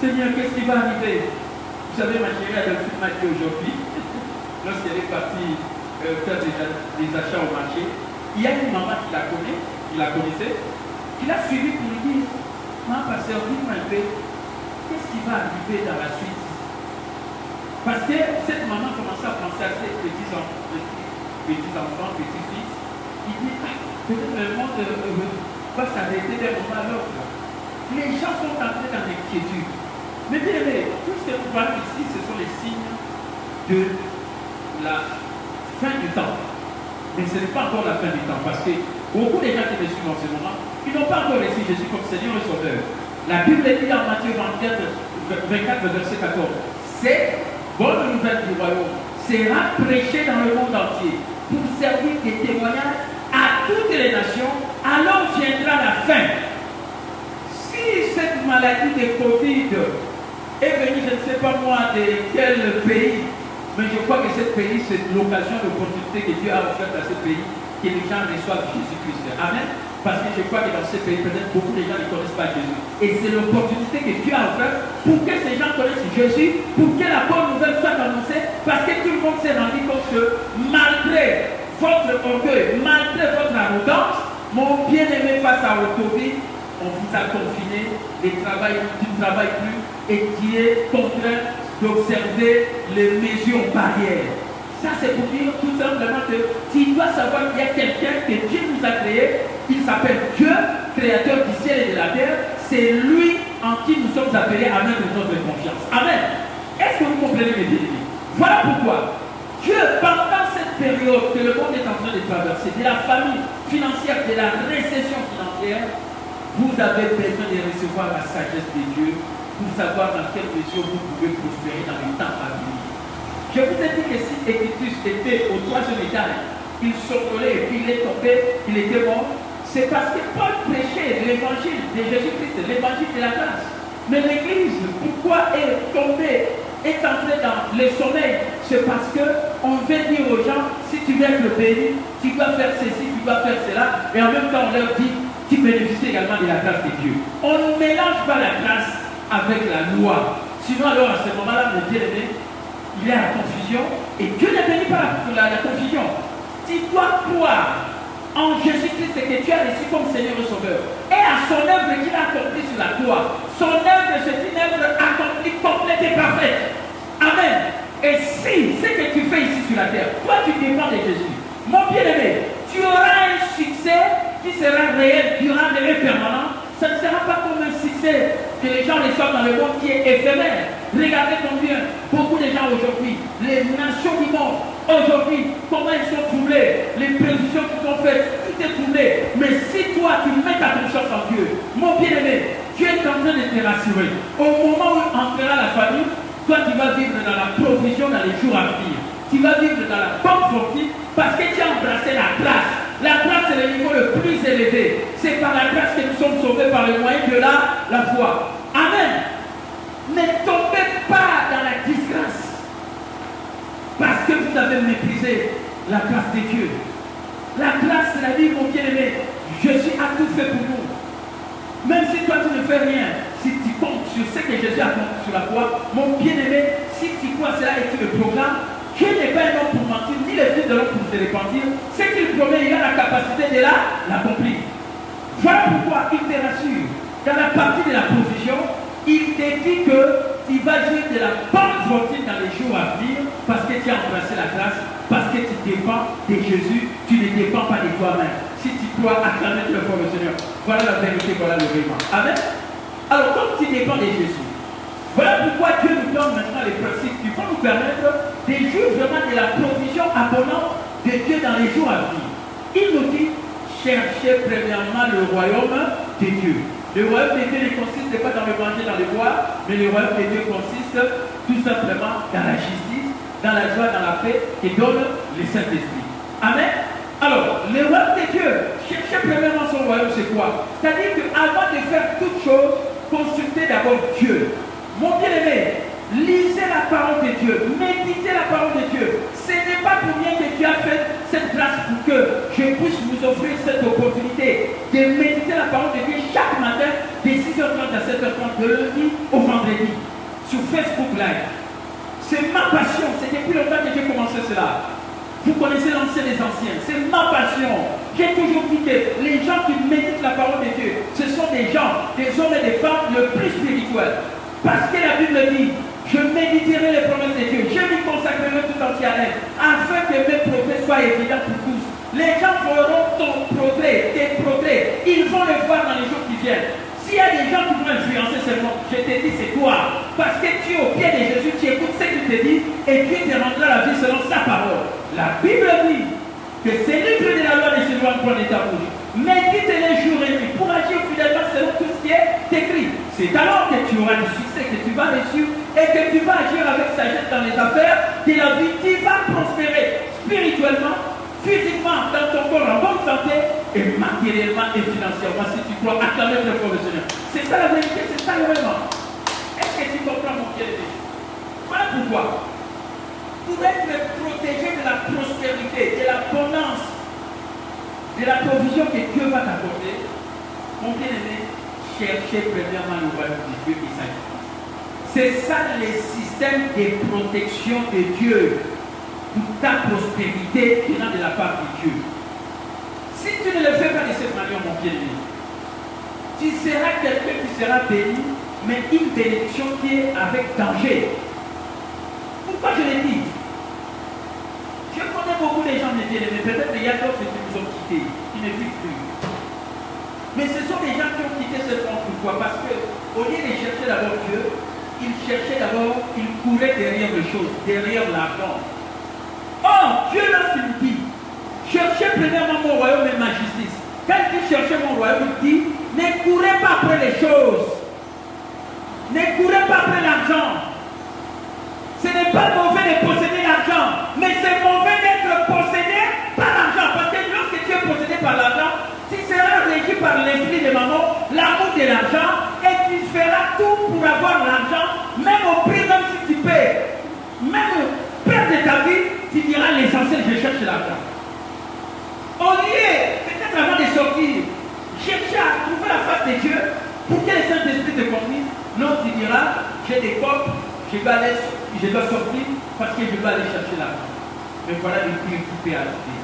Seigneur, qu'est-ce qui va arriver? Vous savez, ma chérie Adolphine m'a dit aujourd'hui, lorsqu'elle est partie faire des achats au marché, il y a une maman qui la connaît, il la connaissait, qui l'a suivi pour lui dire, maman, pasteur, dis-moi un peu, qu'est-ce qui va arriver dans la suite? Parce que cette maman commençait à penser à ses petits-enfants, petits-fils. Il dit, ah, peut-être le monde va s'arrêter d'un moment à l'autre. Les gens sont entrés dans l'inquiétude. Mais bien aimé, tout ce que nous voyons ici, ce sont les signes de la fin du temps. Mais ce n'est pas encore la fin du temps, parce que beaucoup de gens qui me suivent en ce moment, ils n'ont pas encore reçu Jésus comme Seigneur et Sauveur. La Bible dit dans Matthieu 24, verset 14, c'est bonne nouvelle du royaume sera prêchée dans le monde entier pour servir de témoignage à toutes les nations, alors viendra la fin. Si cette maladie de Covid est venue, je ne sais pas moi de quel pays, mais je crois que ce pays, c'est l'occasion, l'opportunité que Dieu a offerte à ce pays, que les gens reçoivent Jésus-Christ. Amen. Parce que je crois que dans ce pays, peut-être beaucoup de gens ne connaissent pas Jésus. Et c'est l'opportunité que Dieu a offerte pour que ces gens connaissent Jésus, pour que la bonne nouvelle soit annoncée, parce que tout le monde s'est rendu compte que malgré votre orgueil, malgré votre arrogance, mon bien-aimé, face à votre Covid, on vous a confiné, tu ne travailles plus et tu es contraint d'observer les mesures barrières. Ça, c'est pour dire tout simplement que tu dois savoir qu'il y a quelqu'un que Dieu nous a créé. Il s'appelle Dieu, créateur du ciel et de la terre. C'est lui en qui nous sommes appelés à mettre notre confiance. Amen. Est-ce que vous comprenez mes bien-aimés? Voilà pourquoi Dieu, pendant cette période que le monde est en train de traverser, de la famine financière, de la récession financière, vous avez besoin de recevoir la sagesse de Dieu pour savoir dans quelle mesure vous pouvez prospérer dans les temps à venir. Je vous ai dit que si Écritus était au 3e étage, il s'envolait et puis il est tombé, il était mort. C'est parce que Paul prêchait l'évangile de Jésus-Christ, l'évangile de la grâce. Mais l'Église, pourquoi est tombée, est entrée dans le sommeil? C'est parce qu'on veut dire aux gens, si tu veux être béni, tu dois faire ceci, tu dois faire cela. Et en même temps, on leur dit, tu bénéficies également de la grâce de Dieu. On ne mélange pas la grâce avec la loi. Sinon, alors à ce moment-là, mon bien-aimé, il y a la confusion. Et Dieu ne bénit pas la confusion. Tu dois croire en Jésus-Christ que tu as reçu comme Seigneur et Sauveur. Et à son œuvre qu'il a accomplie sur la croix. Son œuvre, c'est une œuvre accomplie, complète et parfaite. Amen. Et si ce que tu fais ici sur la terre, toi tu dépends de Jésus. Mon bien-aimé, tu auras un succès qui sera réel, durable et permanent. Ça ne sera pas comme un succès que les gens reçoivent dans le monde qui est éphémère. Regardez combien beaucoup de gens aujourd'hui, les nations du monde, aujourd'hui, comment ils sont troublés, les prévisions qui sont faites, tout est troublé. Mais si toi, tu mets ta confiance en Dieu, mon bien-aimé, Dieu est en train de te rassurer. Au moment où entrera la famille, toi, tu vas vivre dans la provision dans les jours à venir. Tu vas vivre dans la bonne fortune parce que tu as embrassé la grâce. La grâce, c'est le niveau le plus élevé. C'est par la grâce que nous sommes sauvés par le moyen de la foi. Amen. Ne tombez pas dans la disgrâce parce que vous avez méprisé la grâce de Dieu. La grâce, c'est la vie, mon bien-aimé. Jésus a tout fait pour nous. Même si toi, tu ne fais rien, si tu comptes sur ce que Jésus a accompli sur la croix, mon bien-aimé, si tu crois cela et tu le programmes, Dieu n'est pas un homme pour mentir, ni le fils de l'homme pour se repentir. Ce qu'il promet, il a la capacité de l'accomplir. Voilà pourquoi il te rassure. Dans la partie de la provision, il te dit que tu vas jouir de la bonne fortune dans les jours à venir parce que tu as embrassé la grâce, parce que tu dépends de Jésus, tu ne dépends pas de toi-même. Si tu crois, acclamer le fort le Seigneur. Voilà la vérité, voilà le règlement. Amen. Alors, comme tu dépends de Jésus, voilà pourquoi Dieu nous donne maintenant les principes qui vont nous permettre de jouir vraiment de la provision abondante de Dieu dans les jours à venir. Il nous dit, cherchez premièrement le royaume de Dieu. Le royaume de Dieu ne consiste pas dans le manger, dans le boire, mais le royaume de Dieu consiste tout simplement dans la justice, dans la joie, dans la paix que donne le Saint-Esprit. Amen. Alors, le royaume de Dieu, cherchez premièrement son royaume, c'est quoi? C'est-à-dire qu'avant de faire toute chose, consultez d'abord Dieu. Mon bien-aimé, lisez la parole de Dieu, méditez la parole de Dieu. Ce n'est pas pour rien que Dieu a fait cette grâce pour que je puisse vous offrir cette opportunité de méditer la parole de Dieu chaque matin de 6h30 à 7h30, de lundi au vendredi, sur Facebook Live. C'est ma passion, c'est depuis longtemps que j'ai commencé cela. Vous connaissez l'ancien des anciens. C'est ma passion. J'ai toujours dit que les gens qui méditent la parole de Dieu, ce sont des gens, des hommes et des femmes le plus spirituels. Parce que la Bible dit, je méditerai les promesses de Dieu, je m'y consacrerai tout entier à elle, afin que mes progrès soient évidents pour tous. Les gens verront ton progrès, tes progrès. Ils vont le voir dans les jours qui viennent. S'il y a des gens qui vont influencer seulement, je te dis c'est toi. Parce que tu es au pied de Jésus, tu écoutes ce qu'il te dit et Dieu te rendra la vie selon sa parole. La Bible dit que ces livres de la loi ne se doivent pas de ta bouche. Médite-les jours et nuit pour agir fidèlement selon tout ce qui est écrit. C'est alors que tu auras du succès, que tu vas réussir et que tu vas agir avec sagesse dans les affaires de la vie. Tu vas prospérer spirituellement, physiquement, dans ton corps en bonne santé et matériellement et financièrement si tu crois acclamer le professionnel. C'est ça la vérité, c'est ça le vraiment. Est-ce que tu comprends mon bien-aimé? Voilà pourquoi. Pour être protégé de la prospérité, de l'abondance, de la provision que Dieu va t'accorder, mon bien-aimé, cherchez premièrement le royaume de Dieu et sa justice. C'est ça le système de protection de Dieu pour ta prospérité venant de la part de Dieu. Si tu ne le fais pas de cette manière, mon bien-aimé, tu seras quelqu'un qui sera béni, mais une bénédiction qui est avec danger. Pourquoi je l'ai dit? Je connais beaucoup de gens, mes bien-aimés, peut-être qu'il y a d'autres qui nous ont quittés, qui ne vivent plus. Mais ce sont des gens qui ont quitté ce monde. Pourquoi? Parce qu'au lieu de chercher d'abord Dieu, ils cherchaient d'abord, ils couraient derrière les choses, derrière l'argent. Or, Dieu lorsqu'il dit, cherchez premièrement mon royaume et ma justice. Quand il dit cherchez mon royaume, il dit, ne courez pas après les choses. Ne courez pas après l'argent. Ce n'est pas mauvais de posséder l'argent, mais c'est mauvais d'être possédé par l'argent. Parce que lorsque tu es possédé par l'argent, tu seras régi par l'esprit de maman, l'amour de l'argent, et tu feras tout pour avoir l'argent, même au prix, même si tu payes, même perdre ta vie, tu diras l'essentiel, je cherche l'argent. Au lieu, peut-être avant de sortir, chercher à trouver la face de Dieu, pour que le Saint-Esprit te conduise, non, tu diras, j'ai des copes, je dois sortir parce que je dois aller chercher l'argent. Mais voilà le prix que tu peux ajouter.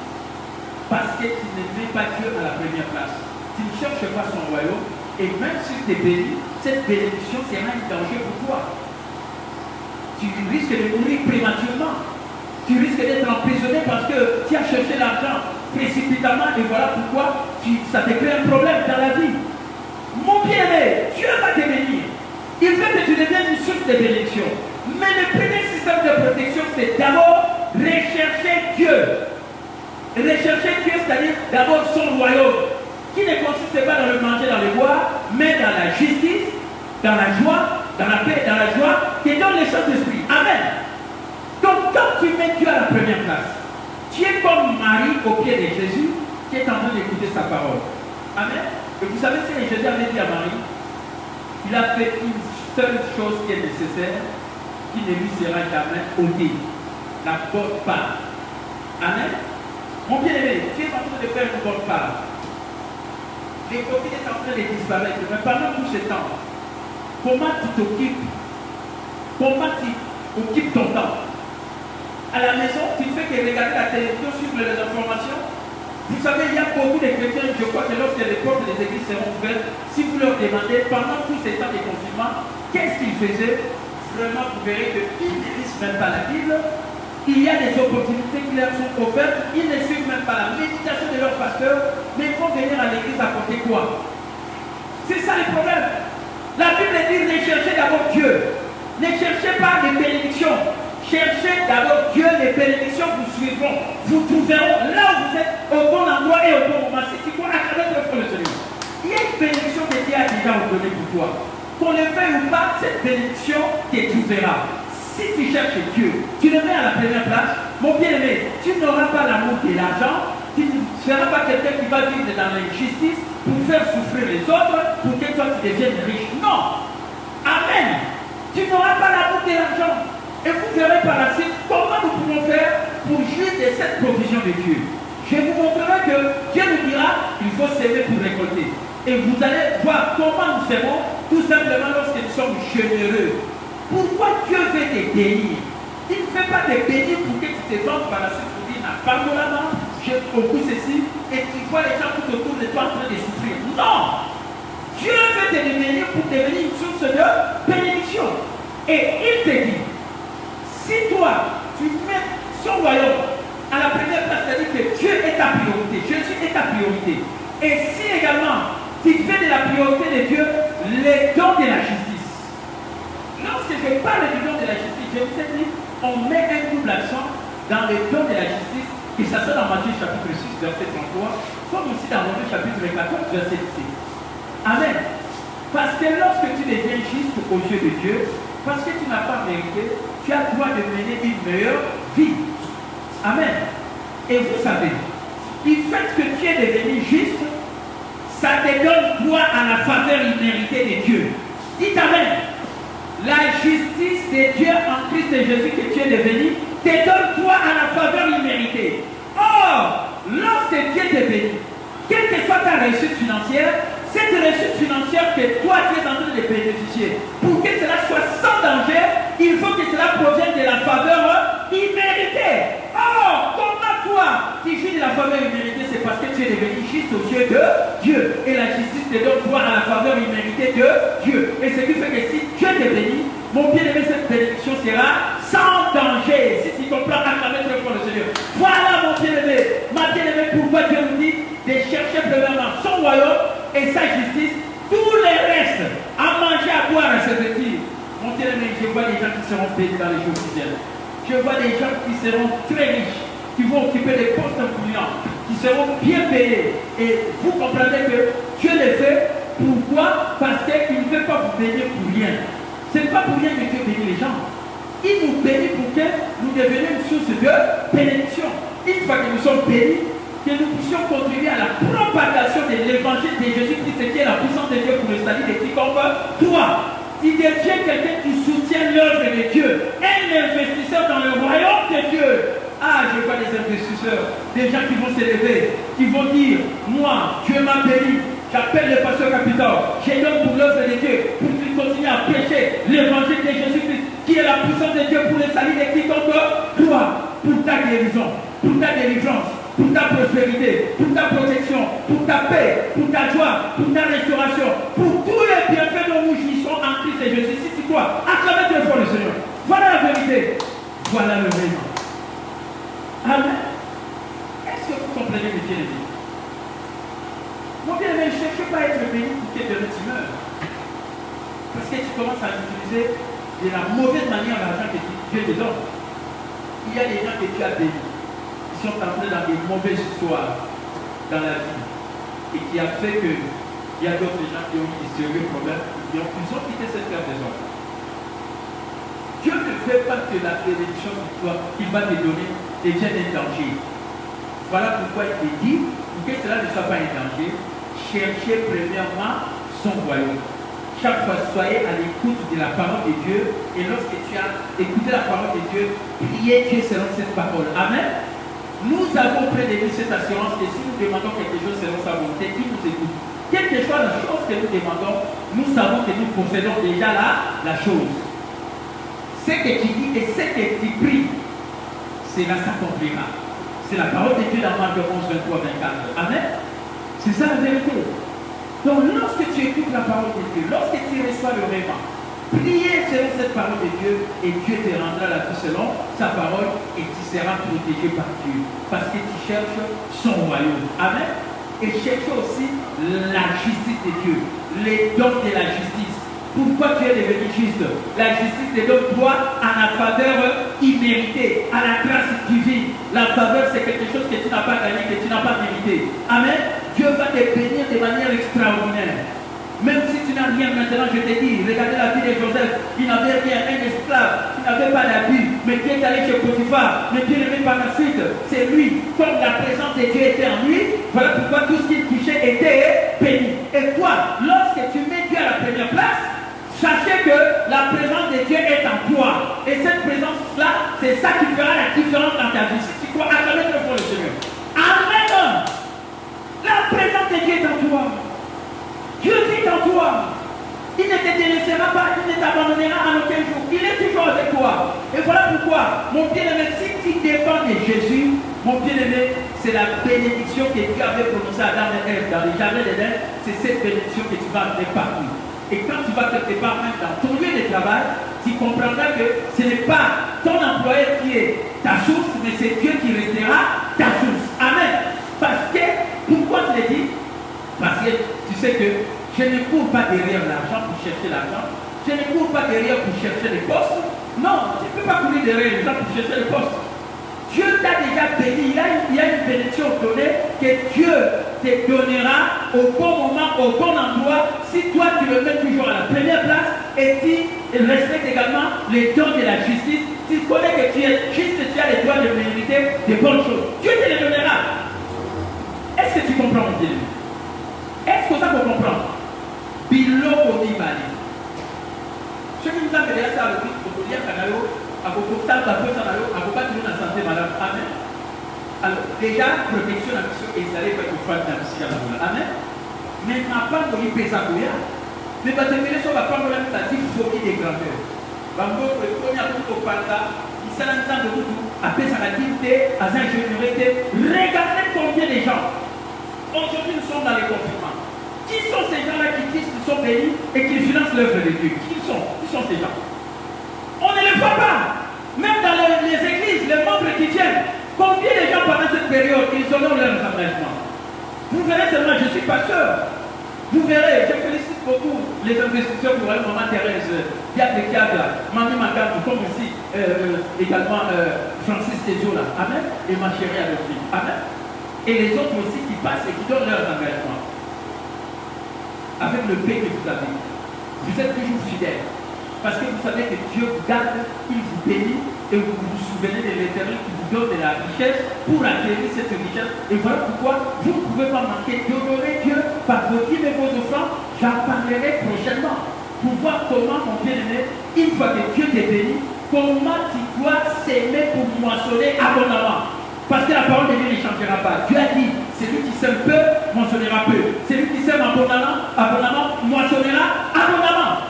Parce que tu ne mets pas Dieu à la première place. Tu ne cherches pas son royaume. Et même si tu es béni, cette bénédiction sera un danger pour toi. Tu risques de mourir prématurément. Tu risques d'être emprisonné parce que tu as cherché l'argent précipitamment. Et voilà pourquoi ça te crée un problème dans la vie. Mon bien-aimé, Dieu va te bénir. Il veut que tu deviennes une source de bénédiction. Mais le premier système de protection, c'est d'abord rechercher Dieu. Rechercher Dieu, c'est-à-dire d'abord son royaume, qui ne consiste pas dans le manger, dans le boire, mais dans la justice, dans la joie, dans la paix, dans la joie, qui donne le Saint-Esprit. Amen. Donc, quand tu mets Dieu à la première place, tu es comme Marie au pied de Jésus, qui est en train d'écouter sa parole. Amen. Et vous savez ce que Jésus avait dit à Marie? Il a fait une seule chose qui est nécessaire, qui ne lui sera jamais ôtée. La bonne part. Amen. Mon bien-aimé, tu es en train de faire une bonne part. L'économie est en train de disparaître. Mais pendant tout ce temps, comment tu t'occupes? Comment tu occupes ton temps? À la maison, tu ne fais que regarder la télévision, suivre les informations. Vous savez, il y a beaucoup de chrétiens, je crois que lorsque les portes des églises seront ouvertes, si vous leur demandez pendant tous ces temps de confinement, qu'est-ce qu'ils faisaient, vraiment vous verrez qu'ils ne lisent même pas la Bible. Il y a des opportunités qui leur sont offertes, ils ne suivent même pas la méditation de leur pasteur, mais ils vont venir à l'église apporter quoi? C'est ça le problème. La Bible dit, ne cherchez d'abord Dieu. Ne cherchez pas des bénédictions. Cherchez d'abord Dieu, les bénédictions vous suivront. Vous trouveront là où vous êtes, au bon endroit et au bon moment. Si tu crois à travers le Seigneur. Il y a une bénédiction que Dieu a déjà ordonnée pour toi. Qu'on le veuille ou pas, cette bénédiction te trouvera. Si tu cherches Dieu, tu le mets à la première place, mon bien-aimé, tu n'auras pas l'amour de l'argent, tu ne seras pas quelqu'un qui va vivre dans l'injustice pour faire souffrir les autres, pour que toi tu deviennes riche. Non. Amen. Tu n'auras pas l'amour de l'argent. Et vous verrez par la suite comment nous pouvons faire pour jouir de cette provision de Dieu. Je vous montrerai que Dieu nous dira qu'il faut s'aimer pour récolter. Et vous allez voir comment nous serons, tout simplement lorsque nous sommes généreux. Pourquoi Dieu veut te bénir? Il ne fait pas te bénir pour que tu te vendes par la suite pour dire n'a pardonne-moi, j'ai beaucoup ceci, et tu vois les gens tout autour de toi en train de souffrir. Non! Dieu veut te devenir pour devenir une source de bénédiction. Et il te dit, si toi, tu mets son royaume à la première place, c'est-à-dire que Dieu est ta priorité, Jésus est ta priorité. Et si également, tu fais de la priorité de Dieu les dons de la justice. Lorsque je parle du don de la justice, je vous ai dit, on met un double accent dans les dons de la justice, que ça soit dans Matthieu chapitre 6, verset 33, comme aussi dans Romains chapitre 14, verset 17. Amen. Parce que lorsque tu deviens juste aux yeux de Dieu, parce que tu n'as pas mérité, tu as droit de mener une meilleure vie. Amen. Et vous savez, du fait que tu es devenu juste, ça te donne droit à la faveur imméritée de Dieu. Dites Amen. La justice de Dieu en Christ Jésus que tu es devenu te donne droit à la faveur imméritée. Or, lorsque Dieu te bénit, quelle que soit ta réussite financière, cette réussite financière que toi tu es en train de bénéficier, pour que cela soit sans danger, il faut que cela provienne de la faveur imméritée. Or, comment toi tu jouis de la faveur imméritée, c'est parce que tu es devenu juste aux yeux de Dieu. Et la justice te donne droit à la faveur imméritée de Dieu. Et ce qui fait que si Dieu te bénit, mon bien-aimé, cette bénédiction sera sans danger. Si tu comprends, acclamez très fort le Seigneur. Voilà mon bien-aimé. Ma bien-aimée, pourquoi Dieu nous dit de chercher premièrement son royaume et sa justice, tous les restes, à manger, à boire, à se vêtir. Mon bien-aimé, je vois des gens qui seront payés dans les jours qui viennent. Je vois des gens qui seront très riches, qui vont occuper des postes influents, qui seront bien payés. Et vous comprenez que Dieu les fait. Pourquoi? Parce qu'il ne veut pas vous bénir pour rien. Ce n'est pas pour rien que Dieu bénit les gens. Il nous bénit pour que nous devenions une source de bénédiction. Une fois que nous sommes bénis, que nous puissions contribuer à la propagation de l'évangile de Jésus-Christ, qui est la puissance de Dieu pour le salut de quiconque toi. Si tu es quelqu'un qui soutient l'œuvre de Dieu, un investisseur dans le royaume de Dieu. Ah, je vois des investisseurs, des gens qui vont s'élever, qui vont dire, moi, Dieu m'a béni, j'appelle le pasteur Capital, je donne pour l'œuvre de Dieu, pour qu'il continue à prêcher l'évangile de Jésus-Christ, qui est la puissance de Dieu pour le salut de quiconque toi, pour ta guérison, pour ta délivrance, pour ta prospérité, pour ta protection, pour ta paix, pour ta joie, pour ta restauration, pour tous les bienfaits dont nous jouissons en Christ et Jésus. Si tu crois, acclamez très fort le Seigneur. Voilà la vérité. Voilà le réel. Amen. Est-ce que vous comprenez le bien-aimé? Mon bien-aimé, ne cherche pas à être béni pour que demain tu meurs. Parce que tu commences à utiliser de la mauvaise manière l'argent que Dieu te donne. Il y a des gens que tu as bénis, qui sont entrés dans des mauvaises histoires dans la vie et qui a fait que il y a d'autres gens qui ont eu des sérieux problèmes, ils ont quitté cette terre des hommes. Dieu ne fait pas que la bénédiction qu'il va te donner devienne un danger. Voilà pourquoi il te dit, pour que cela ne soit pas un danger, cherchez premièrement son royaume. Chaque fois, soyez à l'écoute de la parole de Dieu. Et lorsque tu as écouté la parole de Dieu, priez Dieu selon cette parole. Amen. Nous avons pris de lui cette assurance que si nous demandons quelque chose selon sa volonté, il nous écoute. Quelle que soit la chose que nous demandons, nous savons que nous possédons déjà la chose. Ce que tu dis et ce que tu pries, cela s'accomplira. C'est la parole de Dieu dans Marc 11, 23, 24. Amen. C'est ça la vérité. Donc lorsque tu écoutes la parole de Dieu, lorsque tu reçois le réma, priez selon cette parole de Dieu et Dieu te rendra la vie selon sa parole et tu seras protégé par Dieu. Parce que tu cherches son royaume. Amen. Et cherche aussi la justice de Dieu, les dons de la justice. Pourquoi tu es devenu juste? La justice te donne droit à la faveur imméritée, à la grâce divine. La faveur, c'est quelque chose que tu n'as pas gagné, que tu n'as pas mérité. Amen. Dieu va te bénir de manière extraordinaire. Même si tu n'as rien maintenant, je te dis, regardez la vie de Joseph, il n'avait rien, un esclave, il n'avait pas d'habit, mais qui est allé chez Potiphar, mais bien aimé par la suite, c'est lui, comme la présence de Dieu était en lui, voilà pourquoi tout ce qu'il touchait était béni. Et toi, lorsque tu mets Dieu à la première place, sachez que la présence de Dieu est en toi. Et cette présence-là, c'est ça qui fera la différence dans ta vie. Si tu crois, acclamez très fort le Seigneur. Amen. La présence de Dieu est en toi. Dieu vit en toi. Il ne te délaissera pas, il ne t'abandonnera en aucun jour. Il est toujours avec toi. Et voilà pourquoi, mon bien-aimé, si tu dépends de Jésus, Mon bien-aimé, c'est la bénédiction que Dieu avait prononcée à Adam et Ève dans les jardins d'Éden. C'est cette bénédiction que tu vas amener partout. Et quand tu vas quelque part, même dans ton lieu de travail, tu comprendras que ce n'est pas ton employeur qui est ta source, mais c'est Dieu qui restera ta source. Amen. Parce que, pourquoi tu le dis? Parce que tu sais que je ne cours pas derrière l'argent pour chercher l'argent. Je ne cours pas derrière pour chercher les postes. Non, tu ne peux pas courir derrière les gens pour chercher les postes. Dieu t'a déjà béni. Il y a une bénédiction donnée que Dieu te donnera au bon moment, au bon endroit, si toi tu le mets toujours à la première place et tu respectes également les dons de la justice. Tu connais que tu es juste, tu as les droits de mériter des bonnes choses. Dieu te les donnera. Est-ce que tu comprends, mon Dieu? Est-ce que ça peut comprendre? Biloko Nibali. Ce qui nous a fait ça avec le dire Kanalo, à beaucoup de temps, à peu de temps, à beaucoup de temps, santé, madame. Amen. Alors, déjà, protection à mission et ça allait faire une fois dans le ciel. Amen. Mais ma part de l'IPSA, mais parce que les choses va prendre la tentative folie des grandeurs. Bambo, le premier à tout au Panda, il s'est lancé de tout, après sa activité, à sa ingéniosité. Regardez combien de gens, aujourd'hui, nous sommes dans les confinements. Qui sont ces gens-là qui disent qu'ils sont bénis et qui financent l'œuvre de Dieu? Qui sont ces gens? On ne les voit pas. Même dans les églises, les membres qui tiennent. Combien de gens pendant cette période, ils honorent leurs engagements? Vous verrez seulement, je suis pasteur. Vous verrez, je félicite beaucoup les investisseurs pour elle, Maman Thérèse, Diable Kiaga, Mami Magamou, comme aussi également Francis Tezola. Amen. Et ma chérie avec lui. Amen. Et les autres aussi qui passent et qui donnent leurs engagements. Avec le paix que vous avez. Vous êtes toujours fidèles. Parce que vous savez que Dieu vous garde, il vous bénit et vous vous souvenez de l'Éternel qui vous donne de la richesse pour acquérir cette richesse. Et voilà pourquoi vous ne pouvez pas manquer d'honorer Dieu par vos dîmes et vos offrandes. J'en parlerai prochainement pour voir comment, mon bien-aimé, une fois que Dieu t'est béni, comment tu dois s'aimer pour moissonner abondamment. Parce que la parole de Dieu ne changera pas. Dieu a dit, celui qui sème peu, moissonnera peu. Celui qui sème abondamment, moissonnera abondamment.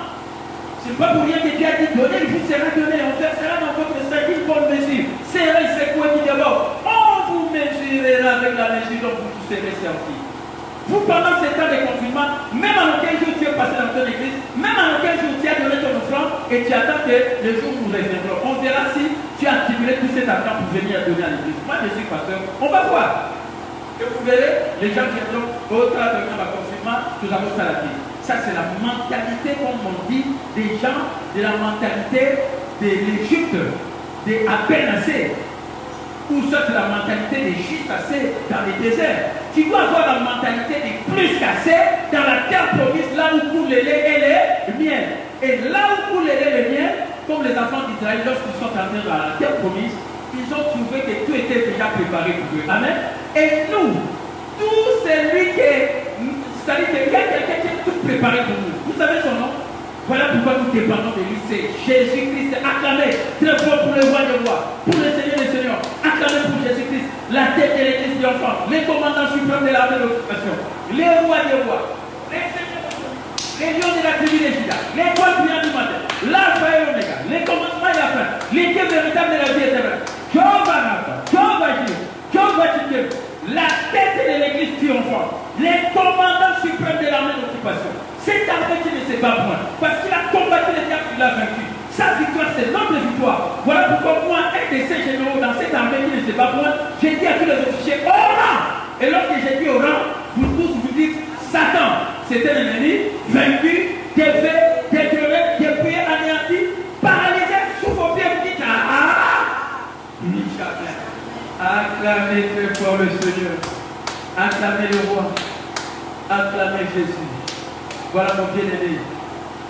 Ce n'est pas pour rien que Dieu a dit, donnez, il vous sera donné. On versera dans votre sac une bonne mesure. Serrez, c'est quoi qui d'abord? On vous mesurera avec la mesure dont vous serez servi. Vous, pendant ces temps de confinement, même en aucun jour tu es passé dans ton église, même en aucun jour tu as donné ton offrande et tu attends que le jour où nous reviendrons. On verra si tu as accumulé tout cet argent pour venir donner à l'église. Moi, je suis pasteur. On va voir. Et vous verrez, les gens viendront au travers de la confinement, nous avons ça la vie. Ça, c'est la mentalité, comme on dit, des gens, de la mentalité de l'Égypte, des Abénacés. Ou ça, c'est la mentalité des juste assez dans les déserts. Tu dois avoir la mentalité des plus qu'assez dans la terre promise, là où coule le lait et le miel. Et là où coule le lait et le miel, comme les enfants d'Israël, lorsqu'ils sont entrés dans la terre promise, ils ont trouvé que tout était déjà préparé pour eux. Amen. Et nous, tout celui qui est, c'est-à-dire qu'il y a quelqu'un qui est tout préparé pour nous. Vous savez son nom? Voilà pourquoi nous dépendons de lui, c'est Jésus-Christ. Acclamez très fort pour le roi des rois, pour le Seigneur des seigneurs. Acclamez pour Jésus-Christ, la tête de l'église des enfants, les commandants suprêmes de l'armée de l'occupation, les rois des rois, les seigneurs, les lions de la tribu de Juda, les rois brillants du matin, l'alpha et l'oméga, les commencements et la fin, les dieux véritables de la vie éternelle. Jehovah Rapha, Jehovah Jireh, Jehovah Tsidkenu, la tête de l'église triomphante, les commandants suprêmes de l'armée d'occupation. C'est armée qui ne se bat point, parce qu'il a combattu les diables, il a vaincu. Sa victoire, c'est notre victoire. Voilà pourquoi moi, un de ces généraux dans cette armée qui ne se bat point, j'ai dit à tous les officiers, au rang. Et lorsque j'ai dit au rang, vous tous vous dites, Satan, c'était l'ennemi, vaincu, défait, détruit, dépouillé, anéanti, paralysé, sous vos pieds, vous dites, acclamez très fort le Seigneur, acclamez le roi, acclamez Jésus. Voilà mon bien-aimé.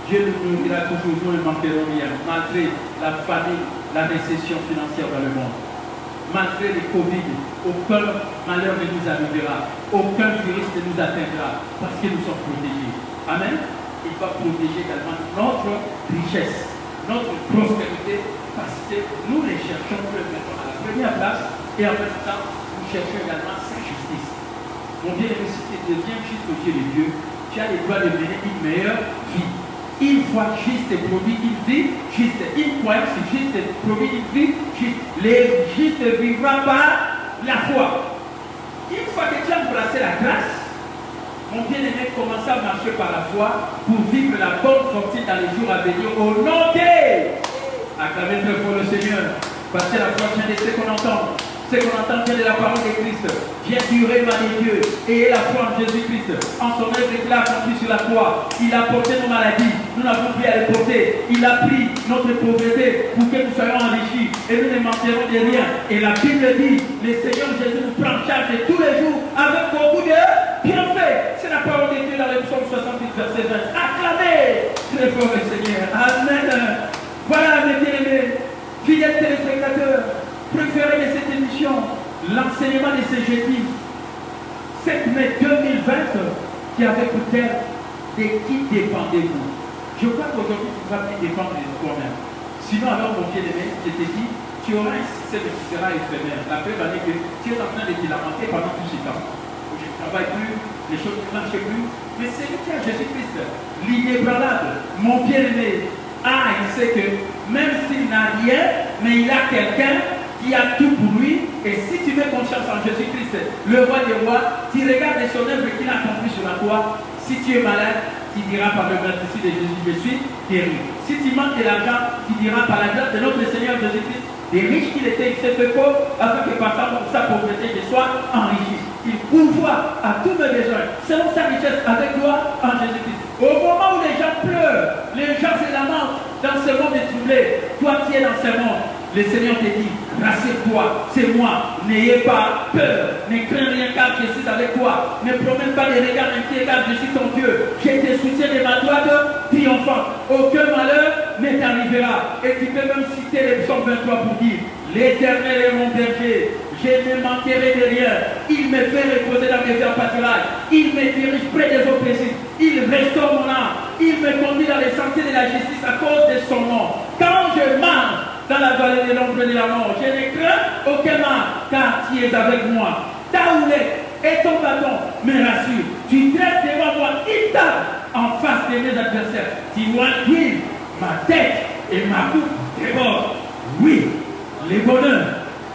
Dieu nous nourrira toujours, nous ne manquerons rien, malgré la famine, la récession financière dans le monde. Malgré les Covid, aucun malheur ne nous arrivera, aucun virus ne nous atteindra, parce que nous sommes protégés. Amen. Il va protéger également notre richesse, notre prospérité, parce que nous les cherchons, nous les mettons à la première place, et en même temps, nous cherchons également sa justice. Mon bien-aimé, si tu deviens juste au Dieu de Dieu, tu as le droit de mener une meilleure vie. Une fois juste produit une vie, juste une croyance, juste produit une vie, juste. Les justes ne vivront pas la foi. Une fois que tu as embrassé la grâce, mon bien-aimé commence à marcher par la foi pour vivre la bonne sortie dans les jours à venir au nom de... Acclamez très fort le Seigneur, parce que la foi vient de ce qu'on entend. Ce qu'on entend vient de la parole de Christ, vient du rêve des dieux, et la foi en Jésus-Christ, en son œuvre qu'il a accompli sur la croix. Il a porté nos maladies, nous n'avons plus à les porter. Il a pris notre pauvreté pour que nous soyons enrichis, et nous ne manquerons de rien. Et la Bible dit, le Seigneur Jésus nous prend en charge tous les jours avec beaucoup de bienfaits. C'est la parole de Dieu dans le psaume 68, verset 20. Acclamez très fort le Seigneur. Amen. Voilà mes bien-aimés, fidèles téléspectateurs, préférés de cette émission, l'enseignement de ce jeudi 7 mai 2020 qui avait pour thème de qui dépendez-vous. Je crois qu'aujourd'hui tu vas bien dépendre de toi-même. Sinon alors mon bien-aimé, je te dis, tu auras un succès qui sera éphémère. La preuve est que tu es en train de te lamenter pendant tout ce temps. Je ne travaille plus, les choses ne marchent plus, mais c'est lui qui a Jésus-Christ, l'inébranlable, mon bien-aimé. Ah, il sait que même s'il n'a rien, mais il a quelqu'un qui a tout pour lui. Et si tu mets confiance en Jésus-Christ, le roi des rois, tu regardes son œuvre qu'il a accomplie sur la croix. Si tu es malade, tu diras par le majesté de Jésus, je suis guéri. Si tu manques de l'argent, tu diras par la grâce de notre Seigneur Jésus-Christ, des riches qu'il était, il s'est fait pauvre, afin que par sa pauvreté, je sois enrichi. Il pourvoit à tous mes besoins, selon sa richesse, avec gloire en Jésus-Christ. Au moment où les gens pleurent, les gens se lamentent dans ce monde troublé, toi tu es dans ce monde. Le Seigneur te dit, rassure-toi, c'est moi, n'ayez pas peur, ne crains rien car je suis avec toi, ne promène pas des regards inquiets car je suis ton Dieu, je te soutiens de ma droite triomphante, aucun malheur ne t'arrivera. Et tu peux même citer les psaumes 23 pour dire, l'Éternel est mon berger, je ne manquerai de rien, il me fait reposer dans mes verts pâturages, il me dirige près des eaux paisibles, il restaure mon âme, il me conduit dans les sentiers de la justice à cause de son nom. Quand je marche dans la vallée de l'ombre de la mort, je ne crains aucun mal, car tu es avec moi. Ta houlette et ton bâton me rassurent. Tu dresses devant moi une table en face de mes adversaires. Tu oins ma tête et ma coupe déborde. Oui, le bonheur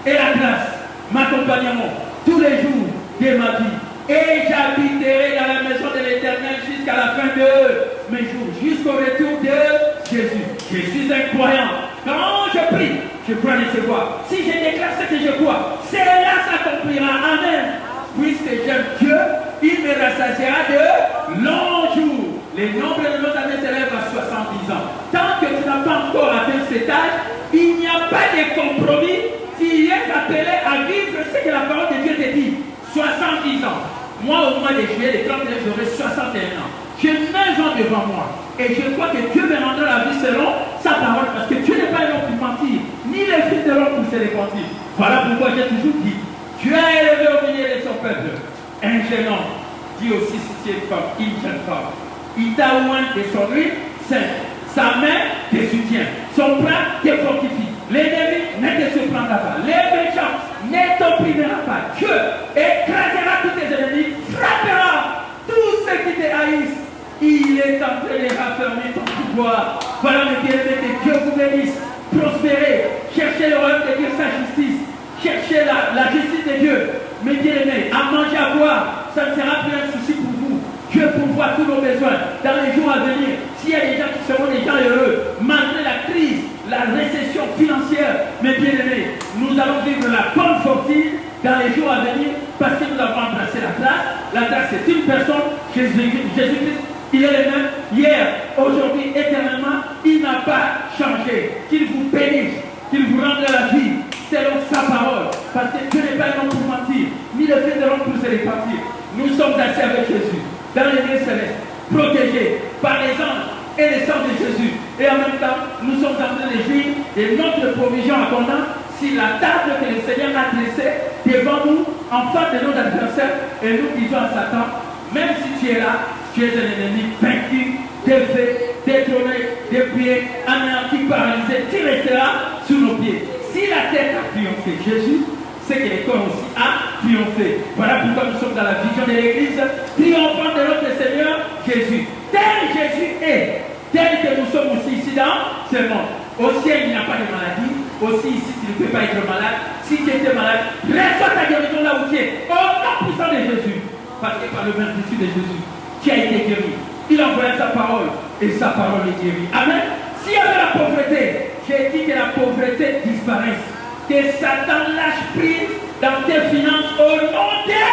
et la grâce m'accompagneront tous les jours de ma vie. Et j'habiterai dans la maison de l'Éternel jusqu'à la fin de mes jours, jusqu'au retour de Jésus. Je suis un croyant. Quand je prie, je crois recevoir. Si je déclare ce que je crois, cela s'accomplira. Amen. Puisque j'aime Dieu, il me rassasiera de longs jours. Le nombre de nos années s'élève à 70 ans. Tant que tu n'as pas encore atteint cet âge, il n'y a pas de compromis. Tu es appelé à vivre ce que la parole de Dieu te dit. 70 ans. Moi, au mois de juillet, le 31, j'aurai 61 ans. J'ai 9 ans devant moi. Et je crois que Dieu me rendra la vie selon sa parole. Parce que Dieu n'est pas un homme pour mentir, ni le fils de l'homme pour se repentir. Voilà pourquoi j'ai toujours dit, Dieu a élevé au milieu de son peuple un jeune homme. Dit aussi si tu es une femme, une jeune femme. Il t'a oint de son huile sainte. Sa main te soutient. Son bras te fortifie. L'ennemi ne te surprendra pas. Les méchants ne t'opprimera pas. Dieu écrasera tous tes ennemis, frappera tous ceux qui te haïssent. Il est en train de raffermir ton pouvoir. Voilà mes bien-aimés, que Dieu vous bénisse. Prospérez. Cherchez le royaume de Dieu, sa justice. Cherchez la justice de Dieu. Mes bien-aimés, à manger, à boire, ça ne sera plus un souci pour vous. Dieu pourvoit tous nos besoins dans les jours à venir. S'il y a des gens qui seront des gens heureux, malgré la crise, la récession financière, mes bien-aimés, nous allons vivre la bonne sortie dans les jours à venir parce que nous avons embrassé la grâce. La grâce, c'est une personne, Jésus-Christ. Il est le même hier, aujourd'hui, éternellement. Il n'a pas changé. Qu'il vous bénisse, qu'il vous rende la vie selon sa parole. Parce que Dieu n'est pas un homme pour mentir, ni le fils de l'homme pour se répartir. Nous sommes assis avec Jésus, dans les lieux célestes, protégés par les anges et le sang de Jésus. Et en même temps, nous sommes en train de jouir de notre provision abondante sur la table que le Seigneur a dressée devant nous, en face de nos adversaires. Et nous disons à Satan, même si tu es là, tu es un ennemi vaincu, défait, détrôné, dépouillé, anéanti, paralysé. Tu resteras sous nos pieds. Si la tête a triomphé Jésus, c'est que le corps aussi a triomphé. Voilà pourquoi nous sommes dans la vision de l'Église triomphante de notre Seigneur Jésus. Tel Jésus est, tel que nous sommes aussi ici dans ce monde. Au ciel, il n'y a pas de maladie. aussi ici, tu ne peux pas être malade. Si tu étais malade, reçois ta guérison là où tu es. Au nom puissant de Jésus. Parce que par le même Jésus de Jésus, tu as été guéri. Il envoie sa parole et sa parole est guérie. Amen. S'il y avait la pauvreté, j'ai dit que la pauvreté disparaisse. Que Satan lâche prise dans tes finances au nom de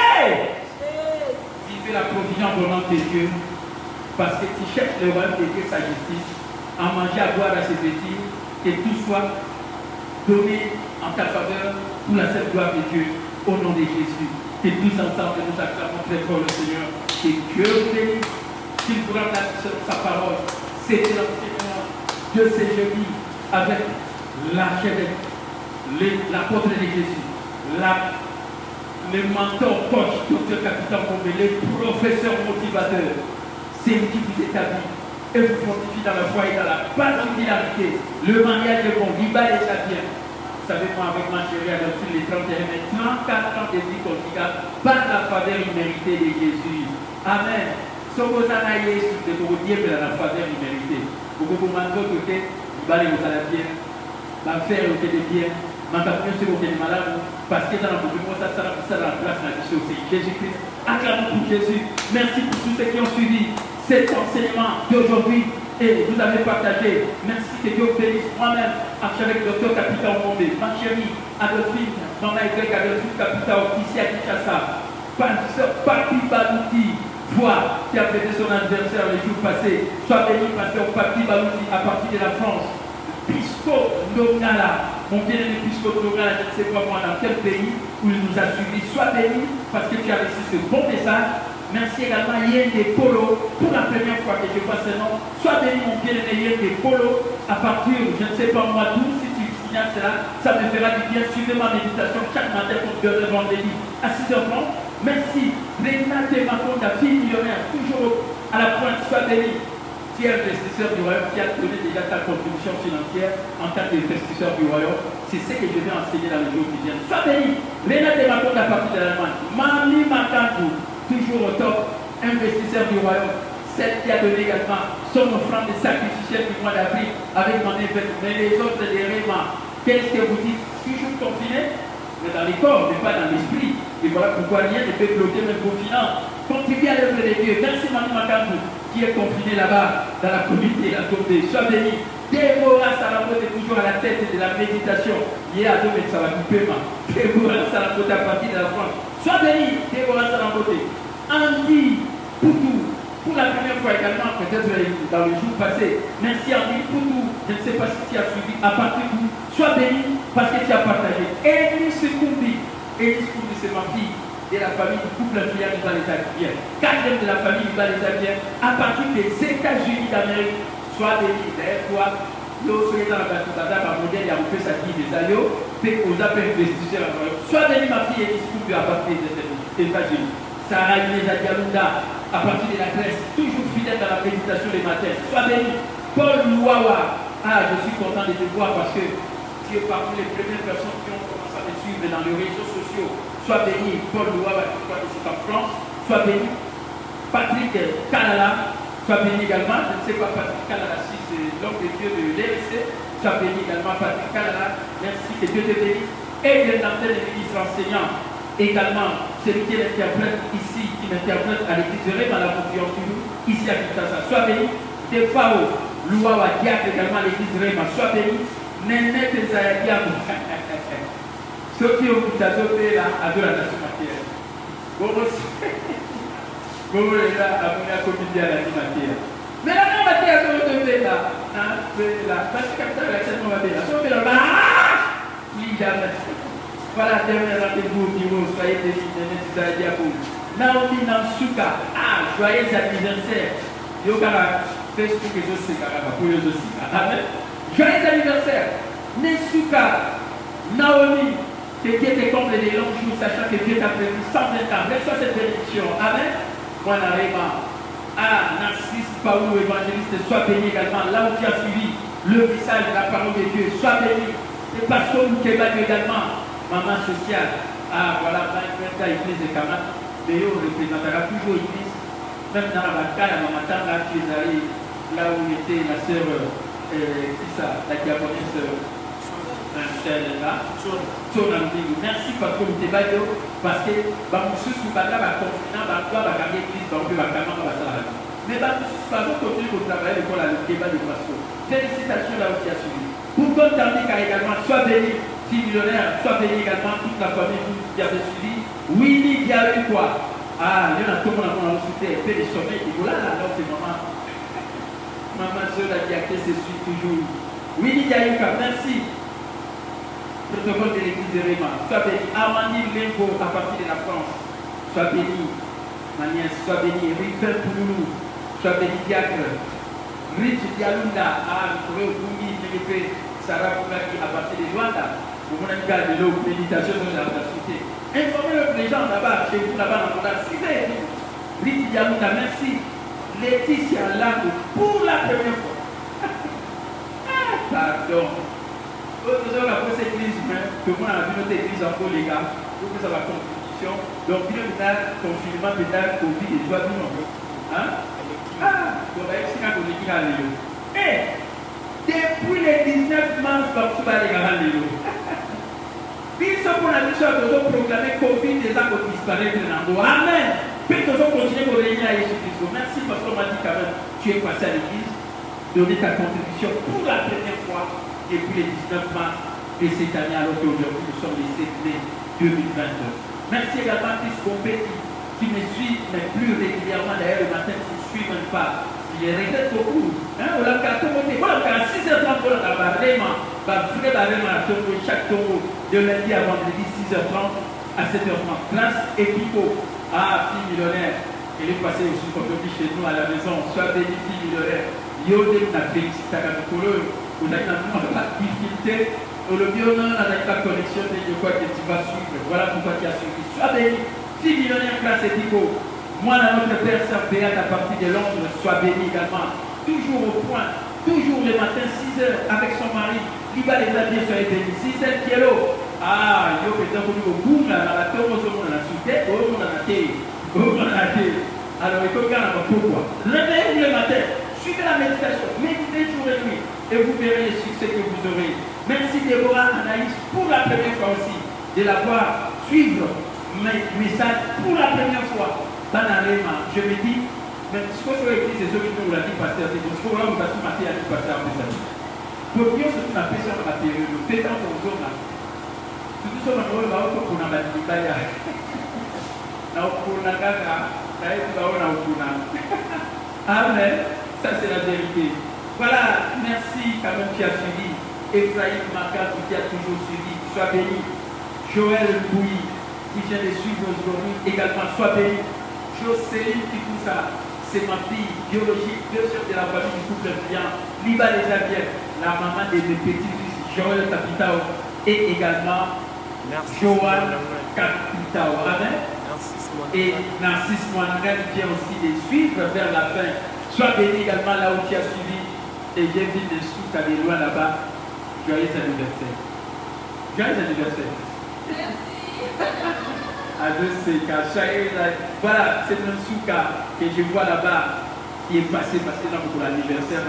vivez la provision au nom de Dieu. Parce que tu cherches le royaume de Dieu, sa justice, à manger, à boire, à se vêtir, que tout soit donné en ta faveur pour la seule gloire de Dieu, au nom de Jésus. Que tous ensemble nous acclamons très fort le Seigneur. Que Dieu vous bénisse, qu'il vous rende sa parole. C'était l'enseignement de ce jeudi avec l'archevêque, l'apôtre de Jésus, le mentor, coach, docteur, capitaine Bombélé, professeur motivateur. C'est lui qui vous établit et vous fortifie dans la foi et dans la particularité. Le mariage est bon, l'Iba est ça bien. Vous savez, moi, avec ma chérie, elle a reçu les 31 mais 34 ans de vie conjugale par la faveur imméritée de Jésus. Amen. Sokozana Yesu, de vous dire que la faveur imméritée. Vous pouvez vous demander côté, l'Iba est ça bien, ma faire au côté bien, ma campagne sur le côté malade, parce que dans la Bible, ça la place la vie aussi. Jésus-Christ, acclamons pour Jésus. Merci pour tous ceux qui ont suivi cet enseignement d'aujourd'hui et vous avez partagé. Merci que Dieu vous bénisse. Moi-même, avec le docteur Capitaine Bombé, ma chérie Adolphine, maman Y Adolphine Capitaine ici à Kinshasa, Papi Balouti, voix qui a fêté son anniversaire les jours passés. Sois béni, pasteur Papi Balouti, à partir de la France. Pisco Nogala, mon bien-aimé Pisco Nogala, je ne sais pas moi dans quel pays où il nous a suivis. Sois béni parce que tu as reçu ce bon message. Merci également Yende Polo pour la première fois que je vois ce nom. Sois béni mon bien-aimé Yende Polo à partir, je ne sais pas moi d'où, si tu signales cela, ça me fera du bien. Suivez ma méditation chaque matin pour le vendredi à 6h30. Merci. Renate Makonda, fille millionnaire, toujours à la pointe, sois béni. Tu es investisseur du royaume, qui a donné déjà ta contribution financière en tant qu'investisseur du royaume. C'est ce que je vais enseigner dans les jours qui viennent. Sois béni. Renate Makonda à partir de l'Allemagne. Mami Makantou, toujours au top, investisseur du royaume, celle qui a donné également son offrande sacrificielle du mois d'avril avec mon événement, mais les autres des Réma. Qu'est-ce que vous dites? Toujours confiné, mais dans les corps, mais pas dans l'esprit. Et voilà pourquoi rien ne peut bloquer même vos finances. Contribuez à l'œuvre de Dieu. Merci Manu Makantou qui est confiné là-bas dans la communauté, la tombée. Sois béni. Déborah Salamote est toujours à la tête de la méditation. Hier à 2 mètres, ça va couper ma. Déborah Salamote à partir de la France. Sois béni, Déborah Salamote. Andy Poutou, pour la première fois également, peut-être dans le jour passé. Merci Andy Poutou. Je ne sais pas si tu as suivi à partir d'où. Sois béni parce que tu as partagé. Elie Sekoumbi. Elie Sekoumbi, c'est ma fille de la famille du couple influent du Bas-les-Abiens. Quatrième de la famille du Bas-les-Abiens, à partir des États-Unis d'Amérique. Sois béni, d'ailleurs, toi. Yo soyez dans la bâtiment, ma modèle, il y a fait sa vie des alliés, fait aux appels investisseurs. Sois béni, ma fille Elie Sekoumbi, à partir des États-Unis. Sarah Inès Adialunda, à partir de la Grèce, toujours fidèle dans la méditation les matins. Sois béni. Paul Louawa, je suis content de te voir parce que tu es parmi les premières personnes qui ont commencé à me suivre dans les réseaux sociaux. Sois béni. Paul Louawa, qui crois que c'est en France. Sois béni. Patrick Kalala, sois béni également. Je ne sais pas, Patrick Kalala, si c'est l'homme de Dieu de l'ERC. Sois béni également, Patrick Kalala. Merci, que Dieu te bénisse. Et bien l'antenne des ministres enseignants. Également, celui qui l'interprète ici, qui m'interprète à l'église de Réma, la confiance sur nous, ici à Kinshasa. Sois béni. Des Fao, Louawa, Diak également à l'église de Réma. Sois béni. Néné Tesaïa Diabo. Ceux qui ont fait là, à de la nation matière. Bon, est là, à mon comité à la matière. Mais la non matière, c'est le fait là. Parce que comme ça, la chaîne va bien. Si on fait là, oui, jamais. Voilà, dernier rendez-vous au bureau, soyez bénis, Néné Tesaïa Diabo. Naomi Nansuka, joyeux anniversaire. Yogara, Facebook et aussi, pour eux aussi. Amen. Joyeux anniversaire. Nesuka, Naomi, que Dieu te comble des longs jours, sachant que Dieu t'a prévu 120 ans. Reçois cette bénédiction. Amen. Moi, Narema, Narcisse, Paolo, évangéliste, sois béni également. Là où tu as suivi le message de la parole de Dieu, sois béni. Et pasteur Moukeba également, maman sociale. Voilà, ma église de Kamat. Mais on représentera toujours l'église. Même dans la bataille, maman Tanga, tu es allé là où était la sœur, qui ça, la diaconesse, Merci parce que vous êtes baillé, parce que monsieur Soubaka va confiner, va garder l'église, va mais va continuer de travailler pour le débat de passion. Félicitations là aussi à suivi. Pour Tandika également, soit béni, fille millionnaire, soit béni également toute la famille qui avait suivi. Winnie Diaby quoi? Ah, il y en a tout le monde a soutenu, fait des sommets, et voilà là, c'est maman. Maman seule a dit à qui se suit toujours. Winnie Diaby, merci. Protocole de l'église de Réma, sois béni. Amandine Lembo à partir de la France, sois béni. Ma nièce, sois béni. Riffel Pouloulou, sois béni diacre. Rich Dialunda, vous pourrez au Bungi, Sarah Boulaki à partir de Rwanda. Vous m'en avez gardé l'eau, méditation sur la société. Informez les gens là-bas, chez vous là-bas dans le monde. Rich Dialunda, merci. Laetitia Lago, pour la première fois. Pardon. Nous avons après cette église, que vous avez vu notre église en les gars, pour que ça va contribution. Donc, il y a peut-être confinement, peut-être Covid et toi, du monde. Hein? Ah, donc, c'est quand on est qui a l'élo. Et, depuis le 19 mars, comme ça va les gars, l'élo. Puis, ce qu'on a dit, c'est que nous avons proclamé Covid déjà pour disparaître dans le Amen. Puis, nous allons continuer pour réunir à Jésus-Christ. Merci parce qu'on m'a dit quand même, tu es passé à l'église, donner ta contribution pour la première fois. Depuis le 19 mars de cette année, alors qu'aujourd'hui nous sommes le 7 mai 2022. Merci également à Chris Pompé qui me suit, mais plus régulièrement d'ailleurs le matin, qui ne suit même pas. Je les regrette beaucoup. On a qu'à tout monter. Voilà, à 6h30, on a vraiment, chaque tombeau de lundi à vendredi, 6h30 à 7h30. Grâce et Pico à fille millionnaire. Elle est passée aussi aujourd'hui chez nous à la maison. Soit béni, fille millionnaire. Yodé, na félicité à la on a pas de difficulté, le bio non, on n'a pas de connexion, de quoi que tu vas suivre. Voilà pourquoi tu as suivi. Sois béni, fille millionnaire, classe et Pico. Moi, la notre père, sœur Béat, à partir de Londres, sois béni également. Toujours au point, toujours le matin, 6h, avec son mari. Liba les habits, soyez bénis. 6h, Kielo. Ah, yo, peut-être que nous, au bout, là, dans la tombe, on a sauté, on a raté. Alors, il faut regarder pourquoi. Réveillez-vous le matin. Suivez la méditation, méditez jour et nuit et vous verrez le succès que vous aurez. Merci Déborah Anaïs pour la première fois aussi de la voir suivre mes messages pour la première fois dans la Réma. Je me dis, mais ce que je veux dire, c'est ce que vous l'avez dit, pasteur, c'est ce que vous l'avez dit, pasteur, pour Dieu, c'est une appréciation de la période. C'est dans ton zone là. Tout ce que nous avons fait pour la Baya. Amen. Ça, c'est la vérité. Voilà, merci quand même qui a suivi. Ephraïm Makar qui a toujours suivi. Sois béni. Joël Bouilly qui vient de suivre aujourd'hui également. Sois béni. Jocelyne Kikoussa, c'est ma fille biologique, deuxième de la famille du couple client. Liba les Xavier, la maman de mes petits-fils, Joël Capitao et également Joanne Capitao. Amen. Et Narcisse Moangan vient aussi les suivre vers la fin. Sois béni également là où tu as suivi. Et j'ai vu des sous, tu as des lois là-bas. Joyeux anniversaire. Joyeux anniversaire. Merci. Voilà, c'est un souka que je vois là-bas qui est passé pour l'anniversaire.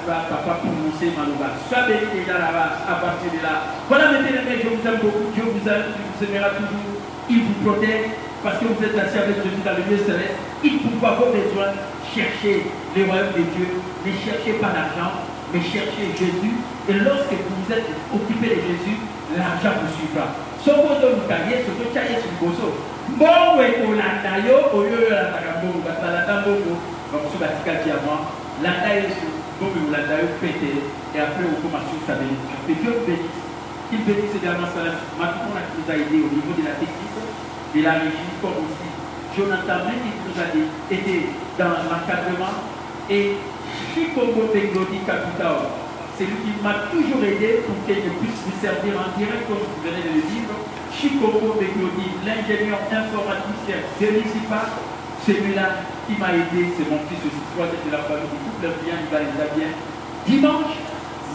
Papa pour mousser Malouba. Sois béni déjà là-bas à partir de là. Voilà, mes bien-aimés, je vous aime beaucoup. Dieu vous aime, il vous aimera toujours. Il vous protège parce que vous êtes assis avec Jésus dans le lieu céleste. Il pourvoit vos besoins. Cherchez le royaume de Dieu. Ne cherchez pas l'argent, mais cherchez Jésus. Et lorsque vous êtes occupé de Jésus, l'argent vous suivra. Sokozo mukaye, sokozo chaye sukozo. Bon we kolanda yo, oyo la takambo, batalanda bongo, bamuso batika diamant, landa yesu, bon we kolanda yo pété, et après on commence sur sa bénédiction. Que Dieu bénisse. Qu'il bénisse également ça. Maintenant on a qui nous a aidé au niveau de la technique, de la régie, comme aussi Jonathan même qui nous a aidé dans l'encadrement, et Chikongo Benglodi Capital. C'est lui qui m'a toujours aidé pour que je puisse vous servir en direct comme vous venez de le dire. Chikongo Benglodi, l'ingénieur informaticien de l'ICIPA, celui-là qui m'a aidé, c'est mon fils aussi, troisième de la famille du couple bien, il va les bien. Dimanche,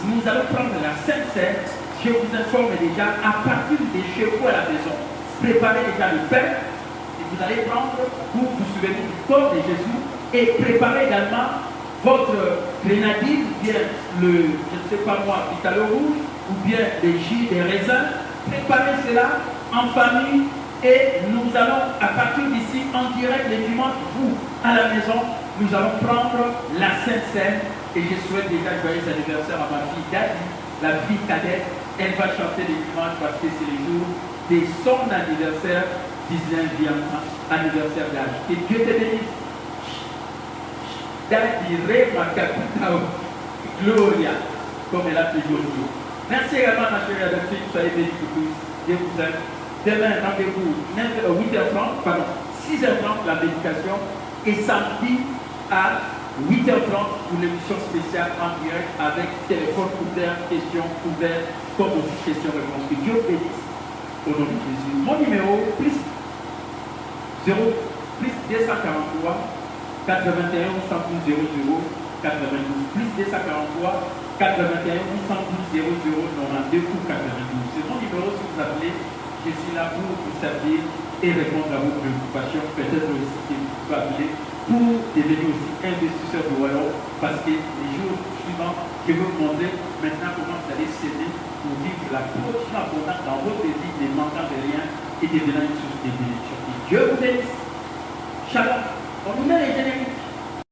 nous allons prendre la Sainte Seine. Je vous informe déjà, à partir de chez vous à la maison, préparez déjà le pain et vous allez prendre pour vous souvenir du corps de Jésus et préparez également votre grenadine, bien le, je ne sais pas moi, vitalo rouge, ou bien des jus, des raisins. Préparez cela en famille et nous allons, à partir d'ici, en direct les dimanches, vous, à la maison, nous allons prendre la Sainte Seine et je souhaite déjà joyeux anniversaire à ma fille Dadi, la fille cadette. Elle va chanter les dimanches parce que c'est le jour de son anniversaire, 19e anniversaire d'âge. Que Dieu te bénisse. Dadi Remakapitao, Gloria, comme elle a toujours dit. Merci également ma chérie adoptive, soyez bénis pour tous. Dieu vous aime. Demain, rendez-vous 8h30, pardon, 6h30 la méditation et samedi à 8h30 pour l'émission spéciale en direct avec téléphone ouvert, questions ouvertes, comme aussi questions-réponses. Que Dieu bénisse au nom de Jésus. Mon numéro, plus 0, plus 243 81 112 00 92, plus 243 81 112 00 92 ou 92. C'est mon numéro si vous appelez. Je suis là pour vous servir et répondre à vos préoccupations. Peut-être aussi que vous pouvez appeler pour devenir aussi investisseur du royaume parce que les jours suivants, je vais vous montrer maintenant comment vous allez s'aider pour vivre la production abondante dans votre vie, ne manquant de rien et devenant une source de bénédiction. Que Dieu vous bénisse. Shalom. On nous met les génériques.